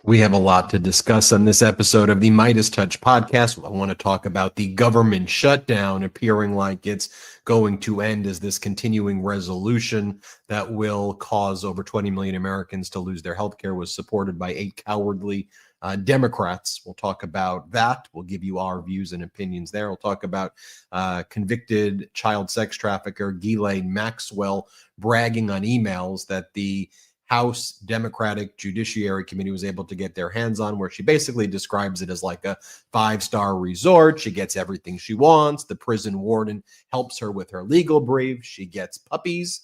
We have a lot to discuss on this episode of the MeidasTouch Podcast. I want to talk about the government shutdown appearing like it's going to end as this continuing resolution that will cause over 20 million Americans to lose their health care was supported by 8 cowardly Democrats. We'll talk about that. We'll give you our views and opinions there. We'll talk about convicted child sex trafficker Ghislaine Maxwell bragging on emails that the House Democratic Judiciary Committee was able to get their hands on, where she basically describes it as like a 5-star resort. She gets everything she wants. The prison warden helps her with her legal brief. She gets puppies.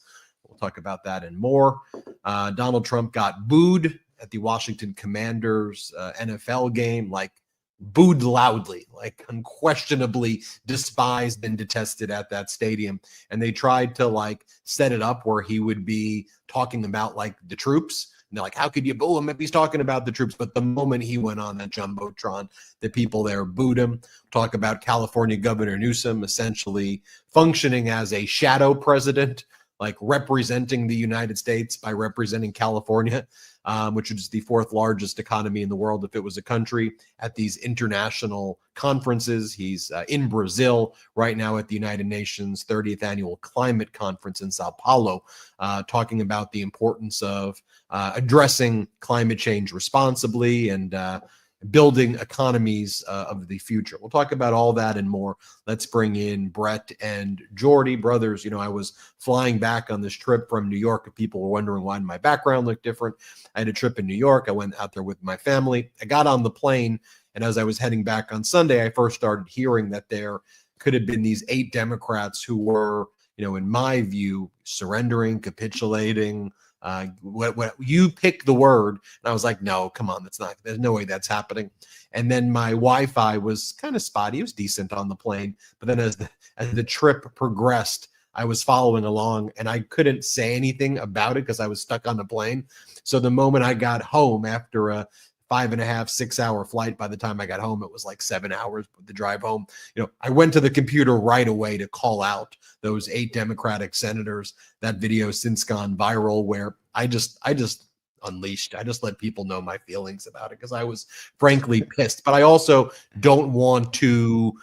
We'll talk about that and more. Donald Trump got booed at the Washington Commanders NFL game, like booed loudly, like unquestionably despised and detested at that stadium. And they tried to like set it up where he would be talking about like the troops. And they're like, how could you boo him if he's talking about the troops? But the moment he went on that Jumbotron, the people there booed him. Talk about California Governor Newsom essentially functioning as a shadow president, like representing the United States by representing California, which is the 4th largest economy in the world if it was a country, at these international conferences. He's in Brazil right now at the United Nations 30th Annual Climate Conference in Sao Paulo, talking about the importance of addressing climate change responsibly and building economies of the future. We'll talk about all that and more. Let's bring in Brett and Jordy, brothers. You know, I was flying back on this trip from New York. People were wondering why my background looked different. I had a trip in New York. I went out there with my family. I got on the plane, and as I was heading back on Sunday, I first started hearing that there could have been these 8 Democrats who were, you know, in my view, surrendering, capitulating. What you pick the word, and I was like, no, come on, there's no way that's happening. And then my Wi-Fi was kind of spotty. It was decent on the plane, but then as the trip progressed, I was following along and I couldn't say anything about it because I was stuck on the plane. So the moment I got home after a 5.5, 6 hour flight, by the time I got home, it was like 7 hours the drive home. You know, I went to the computer right away to call out those 8 Democratic senators. That video since gone viral where I just unleashed. I just let people know my feelings about it because I was frankly pissed. But I also don't want to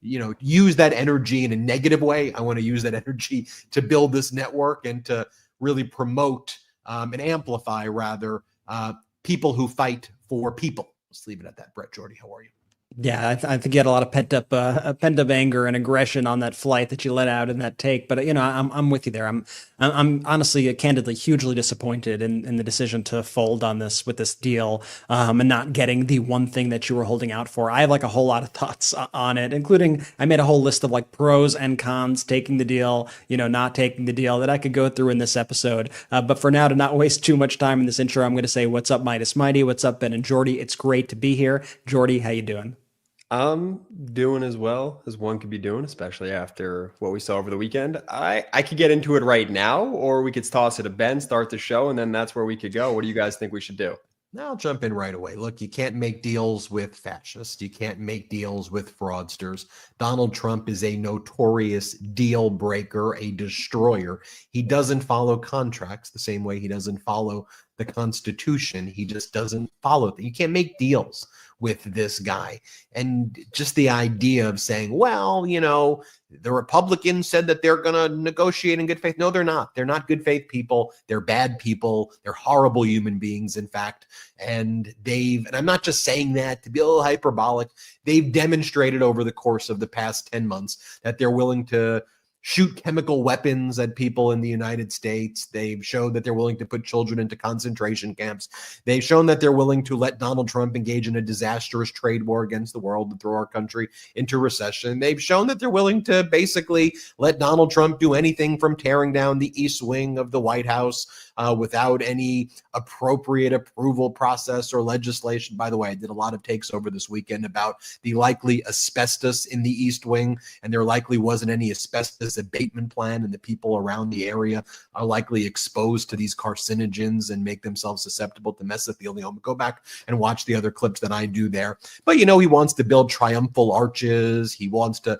use that energy in a negative way. I want to use that energy to build this network and to really promote and amplify rather people who fight for people. Let's leave it at that. Brett, Jordy, how are you? Yeah, I think you had a lot of pent up anger and aggression on that flight that you let out in that take. But I'm with you there. I'm honestly, candidly, hugely disappointed in the decision to fold on this with this deal and not getting the one thing that you were holding out for. I have like a whole lot of thoughts on it, including I made a whole list of like pros and cons, taking the deal, not taking the deal that I could go through in this episode. But for now, to not waste too much time in this intro, I'm going to say, what's up, Midas Mighty? What's up, Ben and Jordy? It's great to be here. Jordy, how you doing? I'm doing as well as one could be doing, especially after what we saw over the weekend. I could get into it right now, or we could toss it to Ben, start the show, and then that's where we could go. What do you guys think we should do? Now I'll jump in right away. Look, you can't make deals with fascists. You can't make deals with fraudsters. Donald Trump is a notorious deal breaker, a destroyer. He doesn't follow contracts the same way he doesn't follow the Constitution. He just doesn't follow it. You can't make deals with this guy. And just the idea of saying, well, the Republicans said that they're going to negotiate in good faith. No, they're not. They're not good faith people. They're bad people. They're horrible human beings, in fact. And I'm not just saying that to be a little hyperbolic, they've demonstrated over the course of the past 10 months that they're willing to shoot chemical weapons at people in the United States. They've showed that they're willing to put children into concentration camps. They've shown that they're willing to let Donald Trump engage in a disastrous trade war against the world and throw our country into recession. They've shown that they're willing to basically let Donald Trump do anything from tearing down the East Wing of the White House without any appropriate approval process or legislation. By the way, I did a lot of takes over this weekend about the likely asbestos in the East Wing, and there likely wasn't any asbestos abatement plan, and the people around the area are likely exposed to these carcinogens and make themselves susceptible to mesothelioma. Go back and watch the other clips that I do there. But he wants to build triumphal arches. He wants to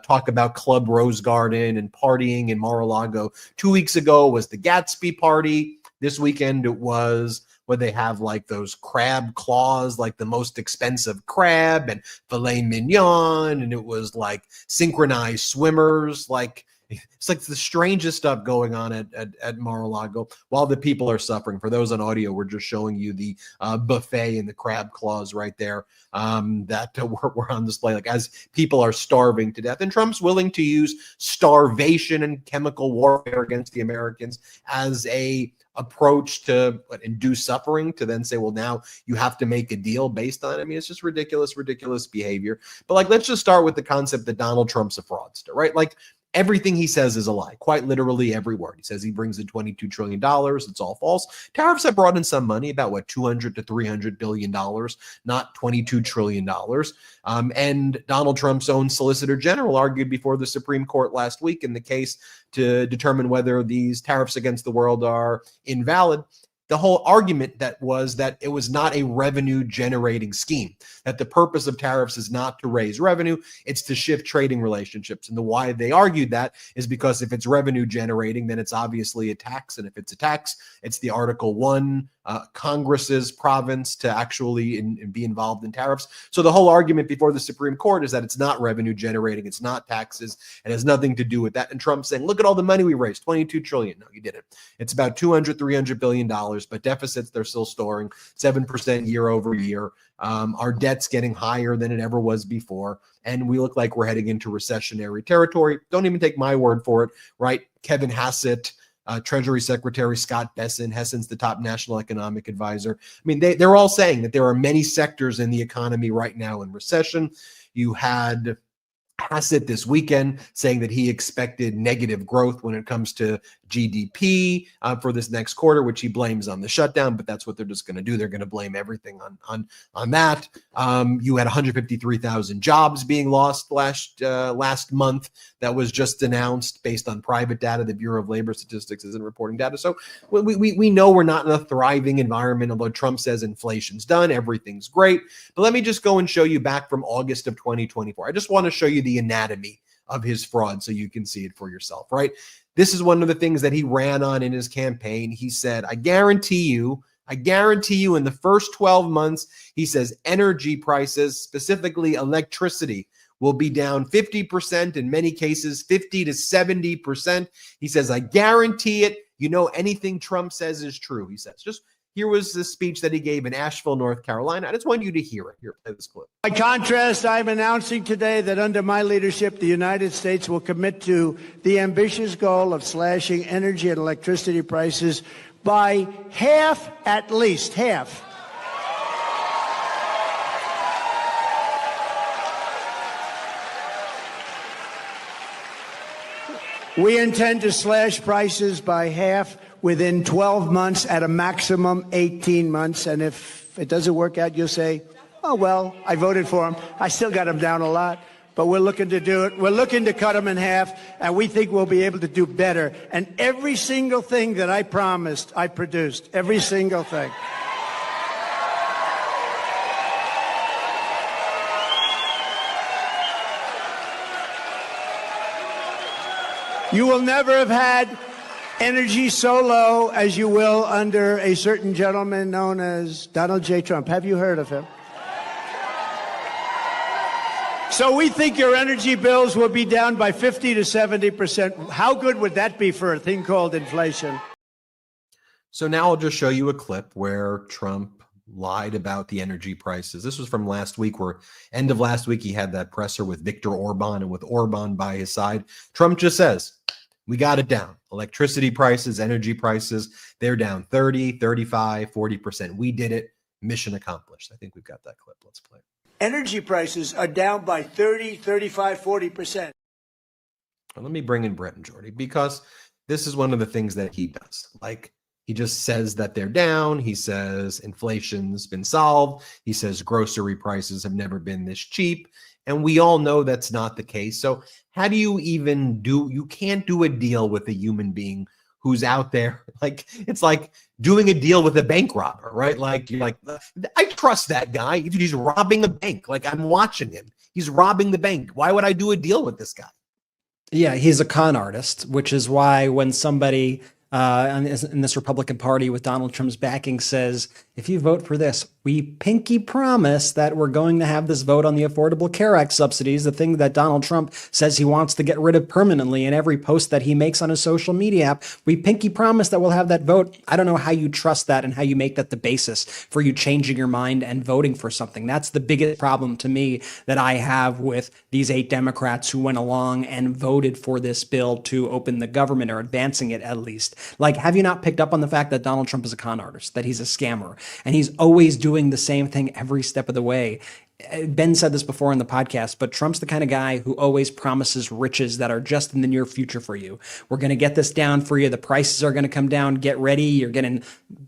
talk about Club Rose Garden and partying in Mar-a-Lago. 2 weeks ago was the Gatsby party. This weekend it was where they have like those crab claws, like the most expensive crab and filet mignon. And it was like synchronized swimmers. Like, it's like the strangest stuff going on at Mar-a-Lago while the people are suffering. For those on audio, we're just showing you the buffet and the crab claws right there that were on display, like as people are starving to death. And Trump's willing to use starvation and chemical warfare against the Americans as a approach to induce suffering, to then say, well, now you have to make a deal based on it. I mean, it's just ridiculous behavior. But like, let's just start with the concept that Donald Trump's a fraudster, right? Like, everything he says is a lie, quite literally every word. He says he brings in $22 trillion. It's all false. Tariffs have brought in some money, about what, $200 to $300 billion, not $22 trillion. And Donald Trump's own Solicitor General argued before the Supreme Court last week in the case to determine whether these tariffs against the world are invalid. The whole argument that it was not a revenue generating scheme, that the purpose of tariffs is not to raise revenue, it's to shift trading relationships. And the why they argued that is because if it's revenue generating, then it's obviously a tax. And if it's a tax, it's the Article 1 Congress's province to actually be involved in tariffs. So the whole argument before the Supreme Court is that it's not revenue generating, it's not taxes, it has nothing to do with that. And Trump's saying, look at all the money we raised, $22 trillion. No, you didn't. It's about $200-300 billion, but deficits they're still storing 7% year over year. Our debt's getting higher than it ever was before, and we look like we're heading into recessionary territory. Don't even take my word for it, right? Kevin Hassett, Treasury Secretary Scott Bessent, Hessen's the top national economic advisor. I mean, they're all saying that there are many sectors in the economy right now in recession. You had Hassett this weekend saying that he expected negative growth when it comes to GDP for this next quarter, which he blames on the shutdown, but that's what they're just going to do. They're going to blame everything on that. You had 153,000 jobs being lost last month. That was just announced based on private data. The Bureau of Labor Statistics isn't reporting data. So we know we're not in a thriving environment, although Trump says inflation's done, everything's great. But let me just go and show you back from August of 2024. I just want to show you the anatomy of his fraud so you can see it for yourself, right? This is one of the things that he ran on in his campaign. He said, I guarantee you in the first 12 months, he says energy prices, specifically electricity, will be down 50%, in many cases 50 to 70%. He says, I guarantee it. You know, anything Trump says is true, he says. Just here was the speech that he gave in Asheville, North Carolina. I just want you to hear it. Here, play this clip. By contrast, I'm announcing today that under my leadership, the United States will commit to the ambitious goal of slashing energy and electricity prices by half, at least half. We intend to slash prices by half within 12 months, at a maximum 18 months. And if it doesn't work out, you'll say, oh, well, I voted for him. I still got him down a lot, but we're looking to do it. We're looking to cut him in half, and we think we'll be able to do better. And every single thing that I promised, I produced. Every single thing. You will never have had energy so low as you will under a certain gentleman known as Donald J. Trump. Have you heard of him? So we think your energy bills will be down by 50 to 70%. How good would that be for a thing called inflation? So now I'll just show you a clip where Trump lied about the energy prices. This was from last week, where end of last week, he had that presser with Viktor Orban, and with Orban by his side, Trump just says, we got it down. Electricity prices, energy prices, they're down 30, 35, 40%. We did it. Mission accomplished. I think we've got that clip. Let's play it. Energy prices are down by 30, 35, 40%. Well, let me bring in Brett and Jordy, because this is one of the things that he does. Like, he just says that they're down. He says inflation's been solved. He says grocery prices have never been this cheap. And we all know that's not the case. So how do you even you can't do a deal with a human being who's out there. Like, it's like doing a deal with a bank robber, right? Like, you're like, I trust that guy. He's robbing a bank. Like, I'm watching him. He's robbing the bank. Why would I do a deal with this guy? Yeah, he's a con artist, which is why when somebody in this Republican Party with Donald Trump's backing says, if you vote for this, we pinky promise that we're going to have this vote on the Affordable Care Act subsidies, the thing that Donald Trump says he wants to get rid of permanently in every post that he makes on his social media app. We pinky promise that we'll have that vote. I don't know how you trust that and how you make that the basis for you changing your mind and voting for something. That's the biggest problem to me that I have with these 8 Democrats who went along and voted for this bill to open the government, or advancing it at least. Like, have you not picked up on the fact that Donald Trump is a con artist, that he's a scammer, and he's always doing the same thing every step of the way? Ben said this before in the podcast, but Trump's the kind of guy who always promises riches that are just in the near future for you. We're going to get this down for you. The prices are going to come down. Get ready. You're getting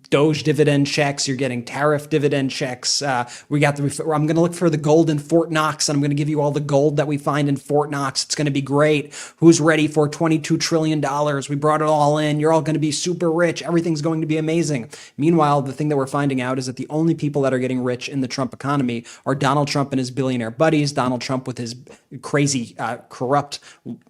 Doge dividend checks. You're getting tariff dividend checks. I'm going to look for the gold in Fort Knox, and I'm going to give you all the gold that we find in Fort Knox. It's going to be great. Who's ready for $22 trillion? We brought it all in. You're all going to be super rich. Everything's going to be amazing. Meanwhile, the thing that we're finding out is that the only people that are getting rich in the Trump economy are Donald Trump and his billionaire buddies, Donald Trump with his crazy, corrupt,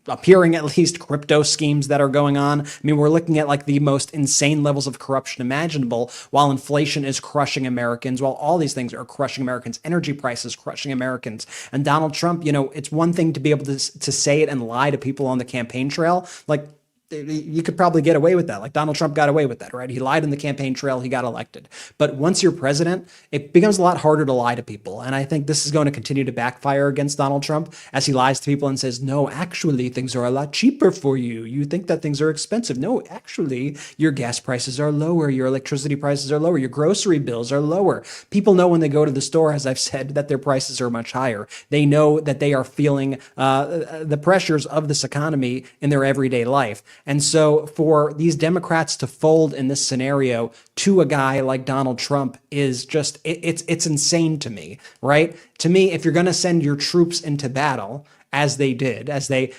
appearing at least, crypto schemes that are going on. I mean, we're looking at like the most insane levels of corruption imaginable, while inflation is crushing Americans, while all these things are crushing Americans, energy prices crushing Americans. And Donald Trump, it's one thing to be able to say it and lie to people on the campaign trail. Like, you could probably get away with that. Like Donald Trump got away with that, right? He lied in the campaign trail. He got elected. But once you're president, it becomes a lot harder to lie to people. And I think this is going to continue to backfire against Donald Trump as he lies to people and says, no, actually, things are a lot cheaper for you. You think that things are expensive. No, actually, your gas prices are lower. Your electricity prices are lower. Your grocery bills are lower. People know when they go to the store, as I've said, that their prices are much higher. They know that they are feeling the pressures of this economy in their everyday life. And so for these Democrats to fold in this scenario to a guy like Donald Trump is just, it's insane to me, right? To me, if you're going to send your troops into battle, as they did, as they,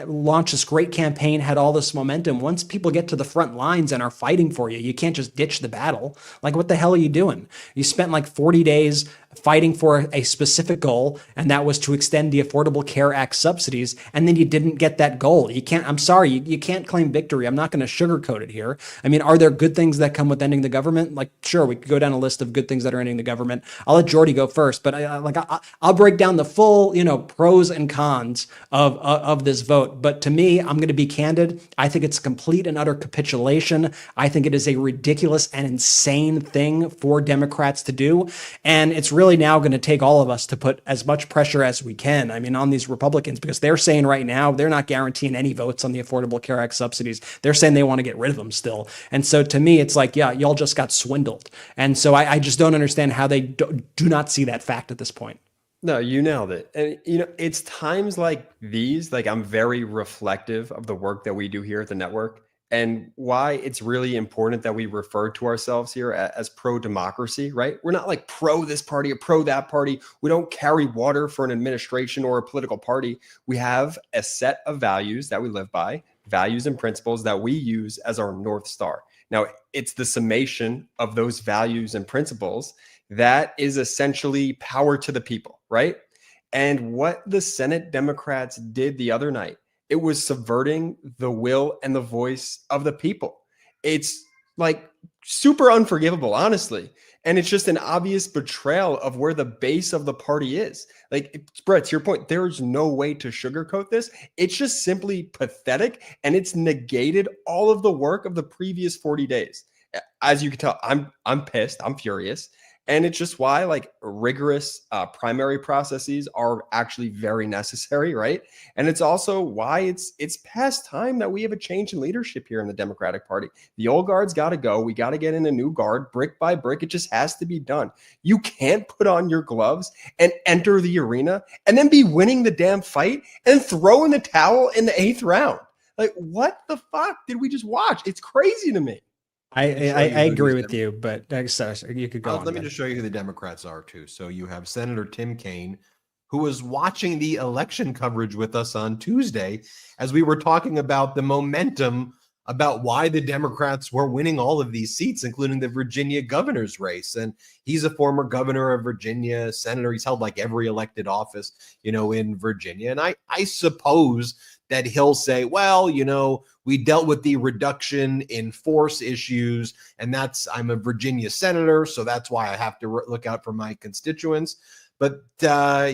launched this great campaign, had all this momentum. Once people get to the front lines and are fighting for you, you can't just ditch the battle. Like, what the hell are you doing? You spent like 40 days fighting for a specific goal, and that was to extend the Affordable Care Act subsidies, and then you didn't get that goal. I'm sorry, you can't claim victory. I'm not going to sugarcoat it here. I mean, are there good things that come with ending the government? Like, sure, we could go down a list of good things that are ending the government. I'll let Jordy go first, but I'll break down the full, pros and cons of this vote. But to me, I'm going to be candid. I think it's a complete and utter capitulation. I think it is a ridiculous and insane thing for Democrats to do. And it's really now going to take all of us to put as much pressure as we can, on these Republicans, because they're saying right now they're not guaranteeing any votes on the Affordable Care Act subsidies. They're saying they want to get rid of them still. And so to me, it's like, yeah, y'all just got swindled. And so I just don't understand how they do not see that fact at this point. No, you nailed it. And, it's times like these, like I'm very reflective of the work that we do here at the network and why it's really important that we refer to ourselves here as pro-democracy, right? We're not like pro this party or pro that party. We don't carry water for an administration or a political party. We have a set of values that we live by, values and principles that we use as our North Star. Now, it's the summation of those values and principles that is essentially power to the people, right? And what the Senate Democrats did the other night, it was subverting the will and the voice of the people. It's like super unforgivable, honestly. And it's just an obvious betrayal of where the base of the party is. Like, Brett, to your point, there's no way to sugarcoat this. It's just simply pathetic, and it's negated all of the work of the previous 40 days. As you can tell, I'm pissed. I'm furious. And it's just why like rigorous primary processes are actually very necessary, right? And it's also why it's past time that we have a change in leadership here in the Democratic Party. The old guard's got to go. We got to get in a new guard brick by brick. It just has to be done. You can't put on your gloves and enter the arena and then be winning the damn fight and throw in the towel in the 8th round. Like, what the fuck did we just watch? It's crazy to me. I agree with you, but you could go on. Let me just show you who the Democrats are too. So you have Senator Tim Kaine, who was watching the election coverage with us on Tuesday as we were talking about the momentum about why the Democrats were winning all of these seats, including the Virginia governor's race. And he's a former governor of Virginia, senator. He's held like every elected office, in Virginia. And I suppose that he'll say, well, we dealt with the reduction in force issues, and I'm a Virginia senator, so that's why I have to look out for my constituents. But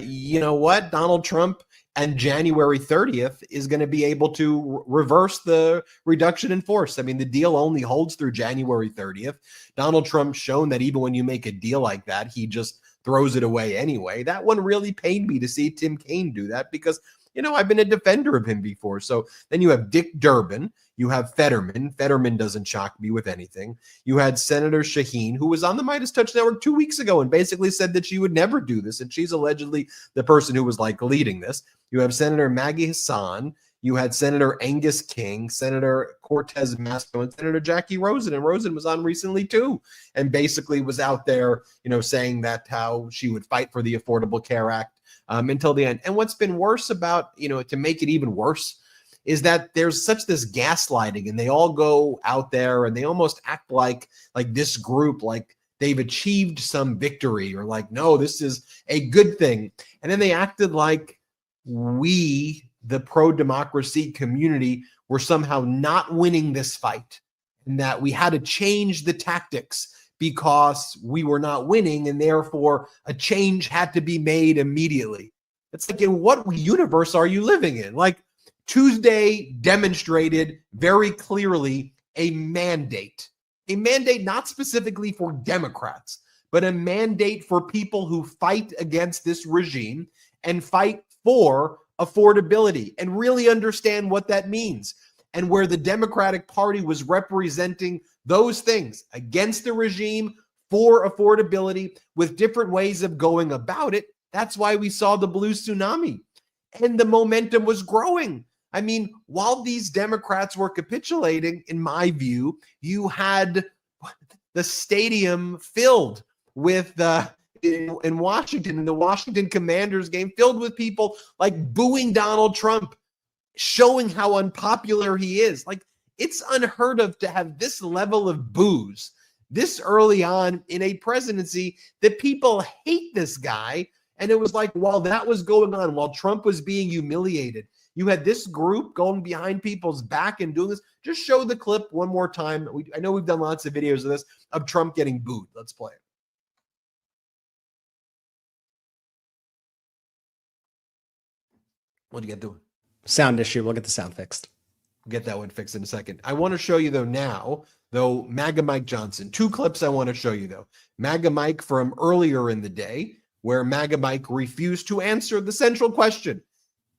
you know what? Donald Trump and January 30th is going to be able to reverse the reduction in force. I mean, the deal only holds through January 30th. Donald Trump's shown that even when you make a deal like that, he just throws it away anyway. That one really pained me to see Tim Kaine do that because, I've been a defender of him before. So then you have Dick Durbin, you have Fetterman. Fetterman doesn't shock me with anything. You had Senator Shaheen, who was on the MeidasTouch Network 2 weeks ago and basically said that she would never do this. And she's allegedly the person who was leading this. You have Senator Maggie Hassan. You had Senator Angus King, Senator Cortez Masto, and Senator Jackie Rosen. And Rosen was on recently too, and basically was out there, saying that how she would fight for the Affordable Care Act until the end. And what's been worse about, to make it even worse, is that there's such this gaslighting, and they all go out there and they almost act like this group, like they've achieved some victory, or like, no, this is a good thing. And then they acted like we, the pro-democracy community, were somehow not winning this fight, and that we had to change the tactics because we were not winning, and therefore a change had to be made immediately. It's like, in what universe are you living in? Like, Tuesday demonstrated very clearly a mandate not specifically for Democrats, but a mandate for people who fight against this regime and fight for affordability and really understand what that means. And where the Democratic Party was representing those things against the regime for affordability with different ways of going about it, that's why we saw the blue tsunami. And the momentum was growing. I mean, while these Democrats were capitulating, in my view, you had the stadium filled with in Washington, in the Washington Commanders game, filled with people booing Donald Trump, showing how unpopular he is. It's unheard of to have this level of boos this early on in a presidency, that people hate this guy. And it was while that was going on, while Trump was being humiliated, you had this group going behind people's back and doing this. Just show the clip one more time. I know we've done lots of videos of this, of Trump getting booed. Let's play it. What'd you get doing? Sound issue. We'll get the sound fixed. Get that one fixed in a second. I want to show you though, MAGA Mike Johnson. 2 clips I want to show you though. MAGA Mike from earlier in the day, where MAGA Mike refused to answer the central question.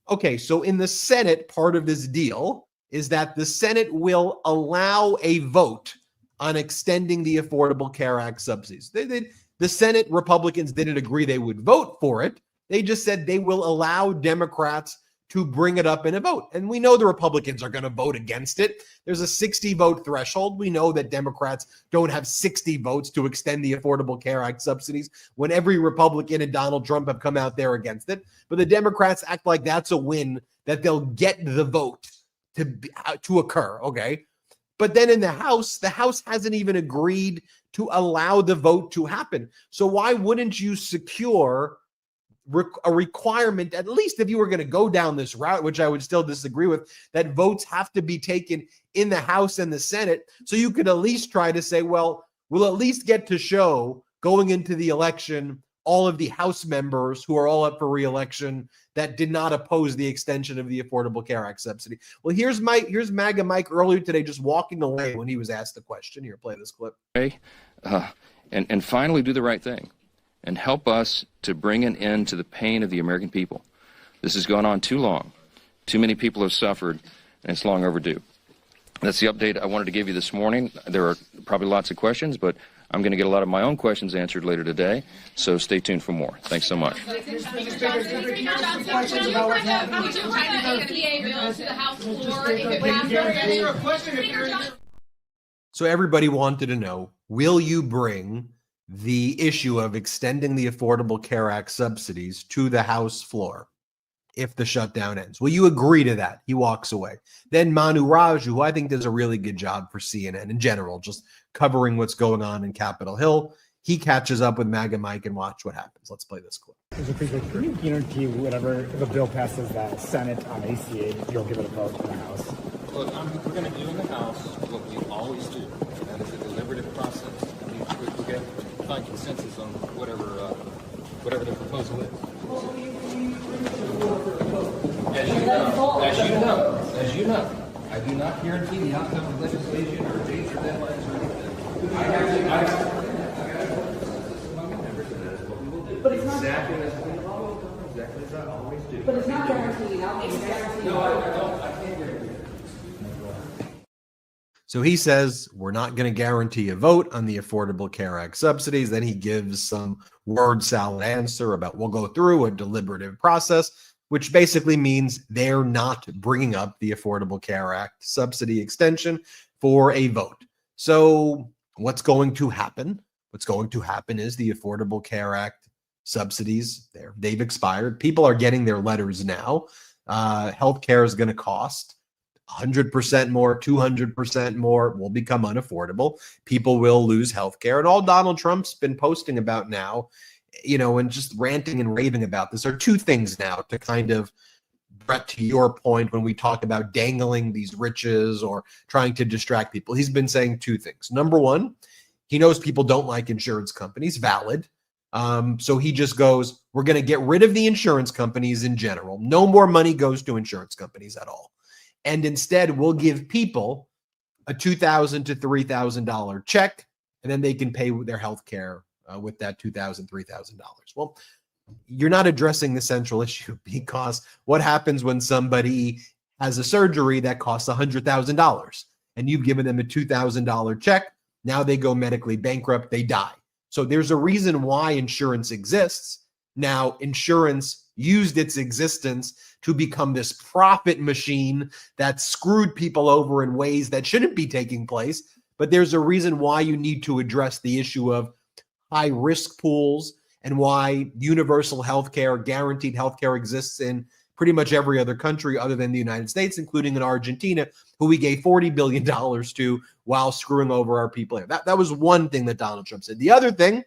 Okay, so in the Senate, part of this deal is that the Senate will allow a vote on extending the Affordable Care Act subsidies. The Senate Republicans didn't agree they would vote for it. They just said they will allow Democrats to bring it up in a vote. And we know the Republicans are going to vote against it. There's a 60 vote threshold. We know that Democrats don't have 60 votes to extend the Affordable Care Act subsidies when every Republican and Donald Trump have come out there against it. But the Democrats act like that's a win, that they'll get the vote to occur. Okay. But then in the House hasn't even agreed to allow the vote to happen. So why wouldn't you secure a requirement, at least if you were going to go down this route, which I would still disagree with, that votes have to be taken in the House and the Senate, so you could at least try to say, well, we'll at least get to show going into the election all of the House members who are all up for re-election that did not oppose the extension of the Affordable Care Act subsidy. Well, here's MAGA Mike earlier today just walking away when he was asked the question. Here, play this clip. And finally do the right thing and help us to bring an end to the pain of the American people. This has gone on too long. Too many people have suffered, and it's long overdue. That's the update I wanted to give you this morning. There are probably lots of questions, but I'm going to get a lot of my own questions answered later today, so stay tuned for more. Thanks so much. So everybody wanted to know, will you bring the issue of extending the Affordable Care Act subsidies to the House floor? if the shutdown ends. Will you agree to that? He walks away. Then Manu Raju, who I think does a really good job for CNN in general, just covering what's going on in Capitol Hill. He catches up with MAGA Mike and watch what happens. Let's play this clip. Mr. Speaker, can you guarantee whatever, if a bill passes the Senate on ACA, you'll give it a vote in the House? Look, we're going to do in the House what we always do, and that is a deliberative process. I mean, we get find consensus on whatever the proposal is. As you know, I do not guarantee the outcome of legislation or dates or deadlines or anything. But it's not exactly as I always do. But it's not guaranteed. No, I can't guarantee it. So he says, we're not going to guarantee a vote on the Affordable Care Act subsidies. Then he gives some word salad answer about we'll go through a deliberative process, which basically means they're not bringing up the Affordable Care Act subsidy extension for a vote. So what's going to happen? What's going to happen is the Affordable Care Act subsidies, they've expired. People are getting their letters now. Healthcare is going to cost 100% more, 200% more, will become unaffordable. People will lose healthcare. And all Donald Trump's been posting about now, and just ranting and raving about this are two things now to kind of, Brett, to your point, when we talk about dangling these riches or trying to distract people, he's been saying two things. Number one, he knows people don't like insurance companies, valid. So he just goes, we're going to get rid of the insurance companies in general. No more money goes to insurance companies at all. And instead, we'll give people a $2,000 to $3,000 check, and then they can pay their health care with that $2,000, $3,000. Well, you're not addressing the central issue, because what happens when somebody has a surgery that costs $100,000 and you've given them a $2,000 check? Now they go medically bankrupt, they die. So there's a reason why insurance exists. Now, insurance used its existence to become this profit machine that screwed people over in ways that shouldn't be taking place. But there's a reason why you need to address the issue of high risk pools and why universal healthcare, guaranteed healthcare exists in pretty much every other country other than the United States, including in Argentina, who we gave $40 billion to while screwing over our people here. That was one thing that Donald Trump said. The other thing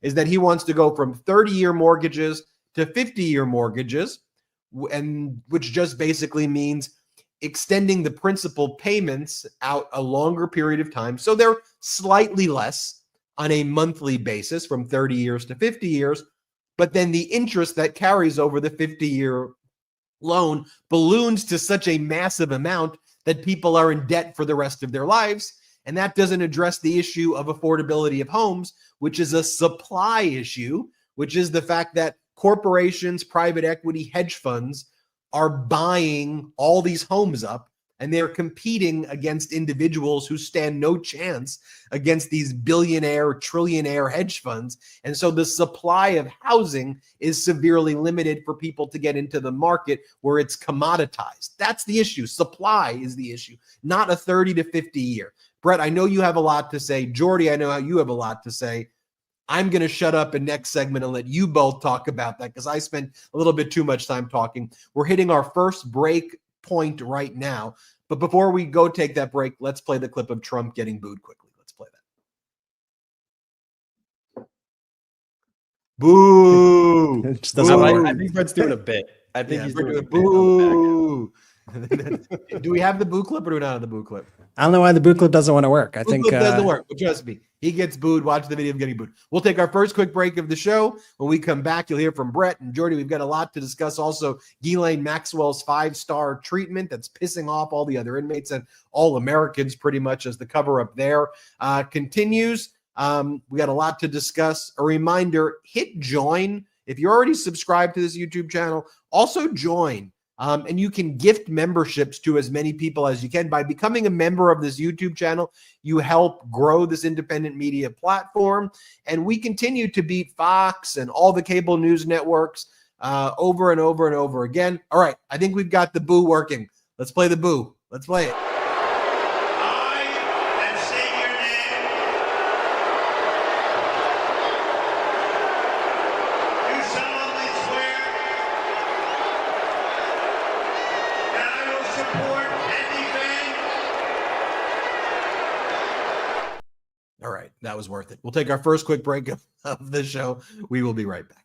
is that he wants to go from 30-year mortgages to 50-year mortgages, and which just basically means extending the principal payments out a longer period of time. So they're slightly less on a monthly basis from 30 years to 50 years, but then the interest that carries over the 50-year loan balloons to such a massive amount that people are in debt for the rest of their lives. And that doesn't address the issue of affordability of homes, which is a supply issue, which is the fact that corporations, private equity, hedge funds are buying all these homes up, and they're competing against individuals who stand no chance against these billionaire, trillionaire hedge funds. And so the supply of housing is severely limited for people to get into the market where it's commoditized. That's the issue. Supply is the issue, not a 30 to 50 year. Brett, I know you have a lot to say. Jordy, I know how you have a lot to say. I'm going to shut up in next segment and let you both talk about that, because I spent a little bit too much time talking. We're hitting our first break point right now. But before we go take that break, let's play the clip of Trump getting booed quickly. Let's play that. Boo! It just doesn't work. I think Brett's doing a bit. I think he's doing a bit. Boo! Do we have the boo clip or do we not have the boo clip? I don't know why the boot clip doesn't want to work. I Boot think clip doesn't work, but trust me, he gets booed. Watch the video of getting booed. We'll take our first quick break of the show. When we come back, you'll hear from Brett and Jordy. We've got a lot to discuss. Also, Ghislaine Maxwell's 5-star treatment that's pissing off all the other inmates and all Americans pretty much, as the cover up there continues. We got a lot to discuss. A reminder, hit join. If you're already subscribed to this YouTube channel, also join. And you can gift memberships to as many people as you can. By becoming a member of this YouTube channel, you help grow this independent media platform. And we continue to beat Fox and all the cable news networks over and over and over again. All right, I think we've got the boo working. Let's play the boo. Let's play it. that was worth it. We'll take our first quick break of the show. We will be right back.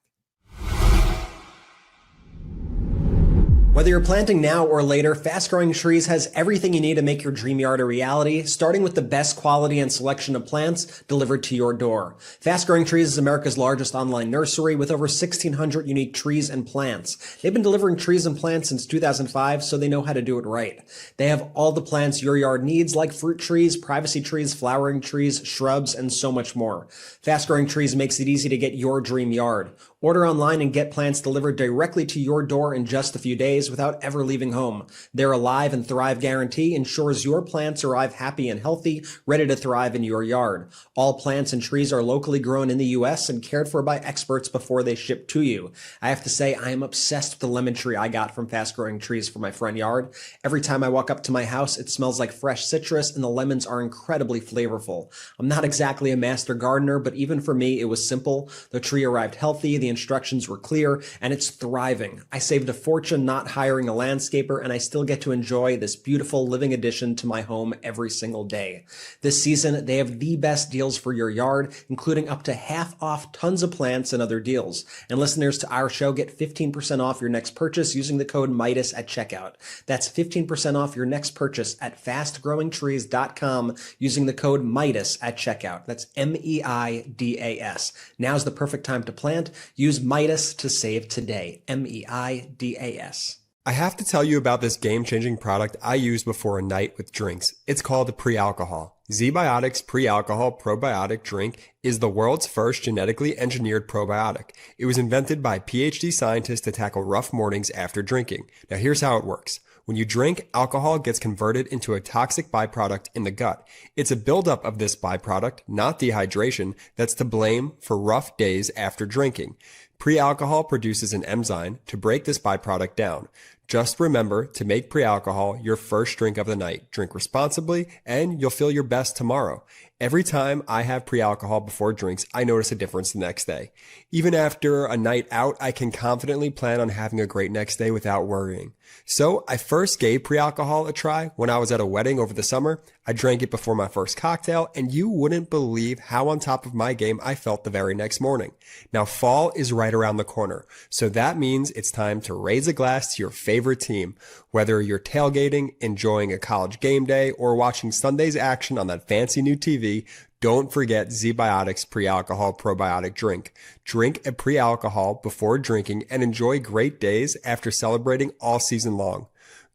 Whether you're planting now or later, Fast Growing Trees has everything you need to make your dream yard a reality, starting with the best quality and selection of plants delivered to your door. Fast Growing Trees is America's largest online nursery with over 1,600 unique trees and plants. They've been delivering trees and plants since 2005, so they know how to do it right. They have all the plants your yard needs, like fruit trees, privacy trees, flowering trees, shrubs, and so much more. Fast Growing Trees makes it easy to get your dream yard. Order online and get plants delivered directly to your door in just a few days without ever leaving home. Their Alive and Thrive guarantee ensures your plants arrive happy and healthy, ready to thrive in your yard. All plants and trees are locally grown in the U.S. and cared for by experts before they ship to you. I have to say, I am obsessed with the lemon tree I got from Fast Growing Trees for my front yard. Every time I walk up to my house, it smells like fresh citrus and the lemons are incredibly flavorful. I'm not exactly a master gardener, but even for me, it was simple. The tree arrived healthy, the instructions were clear, and it's thriving. I saved a fortune not hiring a landscaper, and I still get to enjoy this beautiful living addition to my home every single day. This season, they have the best deals for your yard, including up to half off tons of plants and other deals. And listeners to our show get 15% off your next purchase using the code Meidas at checkout. That's 15% off your next purchase at fastgrowingtrees.com using the code Meidas at checkout. That's MEIDAS. Now's the perfect time to plant. Use Meidas to save today. MEIDAS. I have to tell you about this game-changing product I use before a night with drinks. It's called Pre-Alcohol. ZBiotics Pre-Alcohol Probiotic Drink is the world's first genetically engineered probiotic. It was invented by PhD scientists to tackle rough mornings after drinking. Now here's how it works. When you drink, alcohol gets converted into a toxic byproduct in the gut. It's a buildup of this byproduct, not dehydration, that's to blame for rough days after drinking. Pre-alcohol produces an enzyme to break this byproduct down. Just remember to make pre-alcohol your first drink of the night. Drink responsibly and you'll feel your best tomorrow. Every time I have pre-alcohol before drinks, I notice a difference the next day. Even after a night out, I can confidently plan on having a great next day without worrying. So I first gave pre-alcohol a try when I was at a wedding over the summer. I drank it before my first cocktail, and you wouldn't believe how on top of my game I felt the very next morning. Now fall is right around the corner, so that means it's time to raise a glass to your favorite team. Whether you're tailgating, enjoying a college game day, or watching Sunday's action on that fancy new TV, don't forget ZBiotics Pre-Alcohol Probiotic Drink. Drink a pre-alcohol before drinking and enjoy great days after celebrating all season long.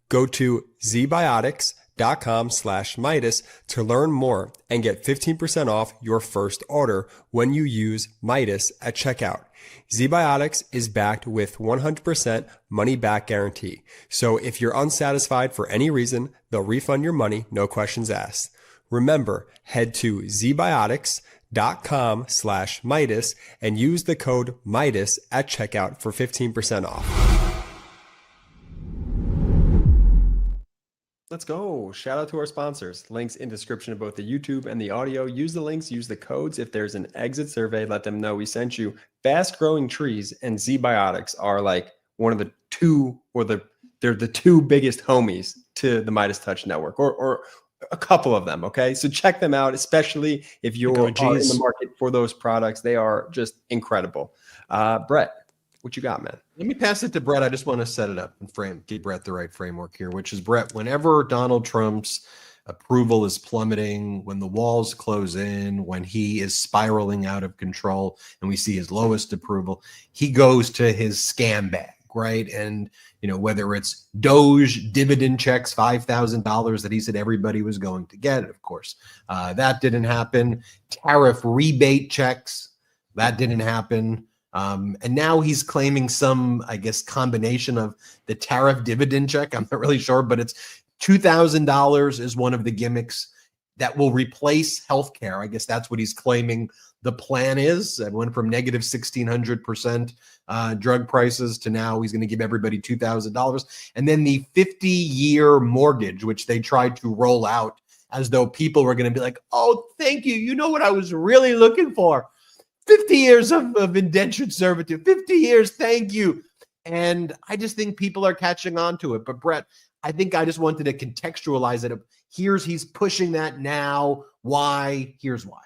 Go to zbiotics.com/Meidas to learn more and get 15% off your first order when you use Meidas at checkout. ZBiotics is backed with 100% money back guarantee. So if you're unsatisfied for any reason, they'll refund your money, no questions asked. Remember, head to zbiotics.com/Meidas and use the code Meidas at checkout for 15% off. Let's go. Shout out to our sponsors. Links in description of both the YouTube and the audio. Use the links, use the codes. If there's an exit survey, let them know we sent you. Fast Growing Trees and ZBiotics are like one of the two, they're the two biggest homies to the MeidasTouch network, or a couple of them. Okay. So check them out, especially if you're in the market for those products. They are just incredible. Brett, what you got, man? Let me pass it to Brett. I just want to set it up and give Brett the right framework here, which is, Brett, whenever Donald Trump's approval is plummeting, when the walls close in, when he is spiraling out of control and we see his lowest approval, he goes to his scam bag, right? And, you know, whether it's Doge dividend checks, $5,000 that he said everybody was going to get, of course, that didn't happen. Tariff rebate checks, that didn't happen. And now he's claiming some, I guess, combination of the tariff dividend check. I'm not really sure, but it's $2,000 is one of the gimmicks that will replace healthcare. I guess that's what he's claiming the plan is. It went from negative 1,600% drug prices to now he's going to give everybody $2,000. And then the 50-year mortgage, which they tried to roll out as though people were going to be like, oh, thank you. You know what I was really looking for? 50 years of indentured servitude, 50 years, thank you. And I just think people are catching on to it. But Brett, I think I just wanted to contextualize it. Here's, he's pushing that now. Why? Here's why.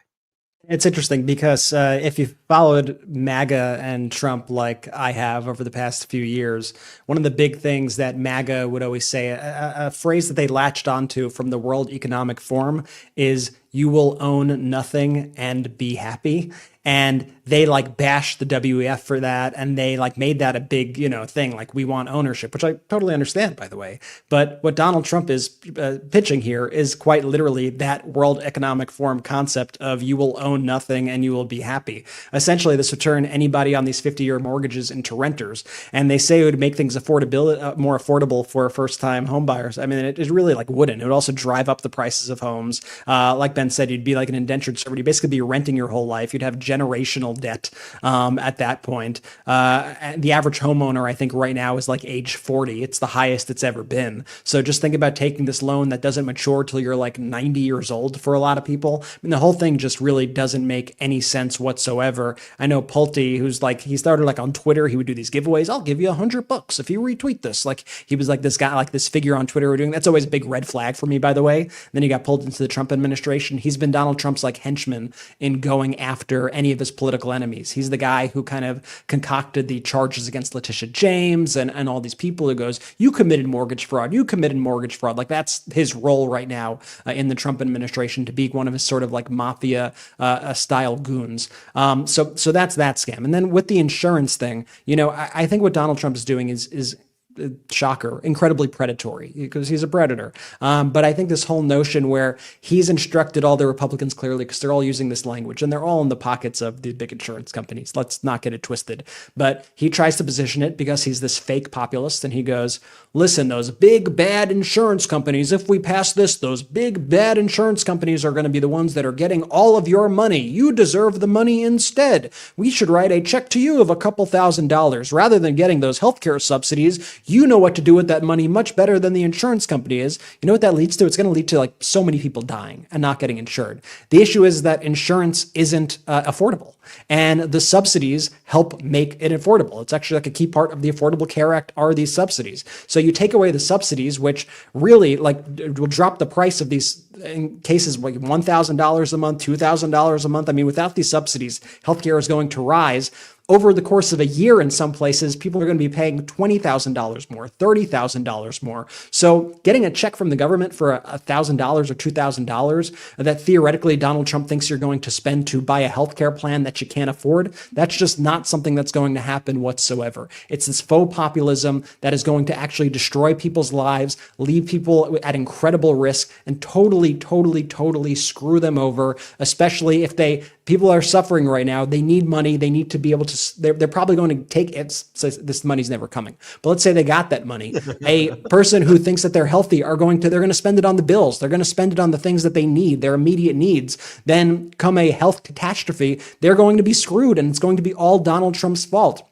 It's interesting because if you followed MAGA and Trump like I have over the past few years, one of the big things that MAGA would always say, a phrase that they latched onto from the World Economic Forum is, "You will own nothing and be happy." And they like bashed the WEF for that. And they like made that a big, thing. Like, we want ownership, which I totally understand, by the way. But what Donald Trump is pitching here is quite literally that World Economic Forum concept of you will own nothing and you will be happy. Essentially, this would turn anybody on these 50-year mortgages into renters. And they say it would make things more affordable for first-time home buyers. I mean, it really like wouldn't. It would also drive up the prices of homes. Like Ben said, you'd be like an indentured servant. You'd basically be renting your whole life. You'd have generational debt at that point. The average homeowner, I think right now, is like age 40. It's the highest it's ever been. So just think about taking this loan that doesn't mature till you're like 90 years old for a lot of people. I mean, the whole thing just really doesn't make any sense whatsoever. I know Pulte, who's like, he started like on Twitter, he would do these giveaways. I'll give you $100 if you retweet this. Like, he was like this guy, like this figure on Twitter doing. That's always a big red flag for me, by the way. Then he got pulled into the Trump administration. He's been Donald Trump's like henchman in going after any of his political enemies. He's the guy who kind of concocted the charges against Letitia James and all these people who goes, you committed mortgage fraud. Like, that's his role right now in the Trump administration, to be one of his sort of like mafia style goons. So that's that scam. And then with the insurance thing, I think what Donald Trump is doing is shocker, incredibly predatory, because he's a predator. But I think this whole notion where he's instructed all the Republicans clearly, because they're all using this language and they're all in the pockets of the big insurance companies. Let's not get it twisted. But he tries to position it because he's this fake populist, and he goes, listen, those big bad insurance companies, if we pass this, those big bad insurance companies are going to be the ones that are getting all of your money. You deserve the money instead. We should write a check to you of a couple $1,000s rather than getting those healthcare subsidies. You know what to do with that money much better than the insurance company is. You know what that leads to? It's going to lead to like so many people dying and not getting insured. The issue is that insurance isn't affordable, and the subsidies help make it affordable. It's actually like a key part of the Affordable Care Act are these subsidies. So you take away the subsidies, which really like will drop the price of these in cases like $1,000 a month, $2,000 a month. I mean, without these subsidies, healthcare is going to rise. Over the course of a year, in some places, people are going to be paying $20,000 more, $30,000 more. So getting a check from the government for $1,000 or $2,000 that theoretically Donald Trump thinks you're going to spend to buy a healthcare plan that you can't afford, that's just not something that's going to happen whatsoever. It's this faux populism that is going to actually destroy people's lives, leave people at incredible risk, and totally screw them over, especially if people are suffering right now. They need money. They need to be able to, they're probably going to take it. So this money's never coming. But let's say they got that money. A person who thinks that they're healthy they're going to spend it on the bills. They're going to spend it on the things that they need, their immediate needs. Then come a health catastrophe, they're going to be screwed, and it's going to be all Donald Trump's fault.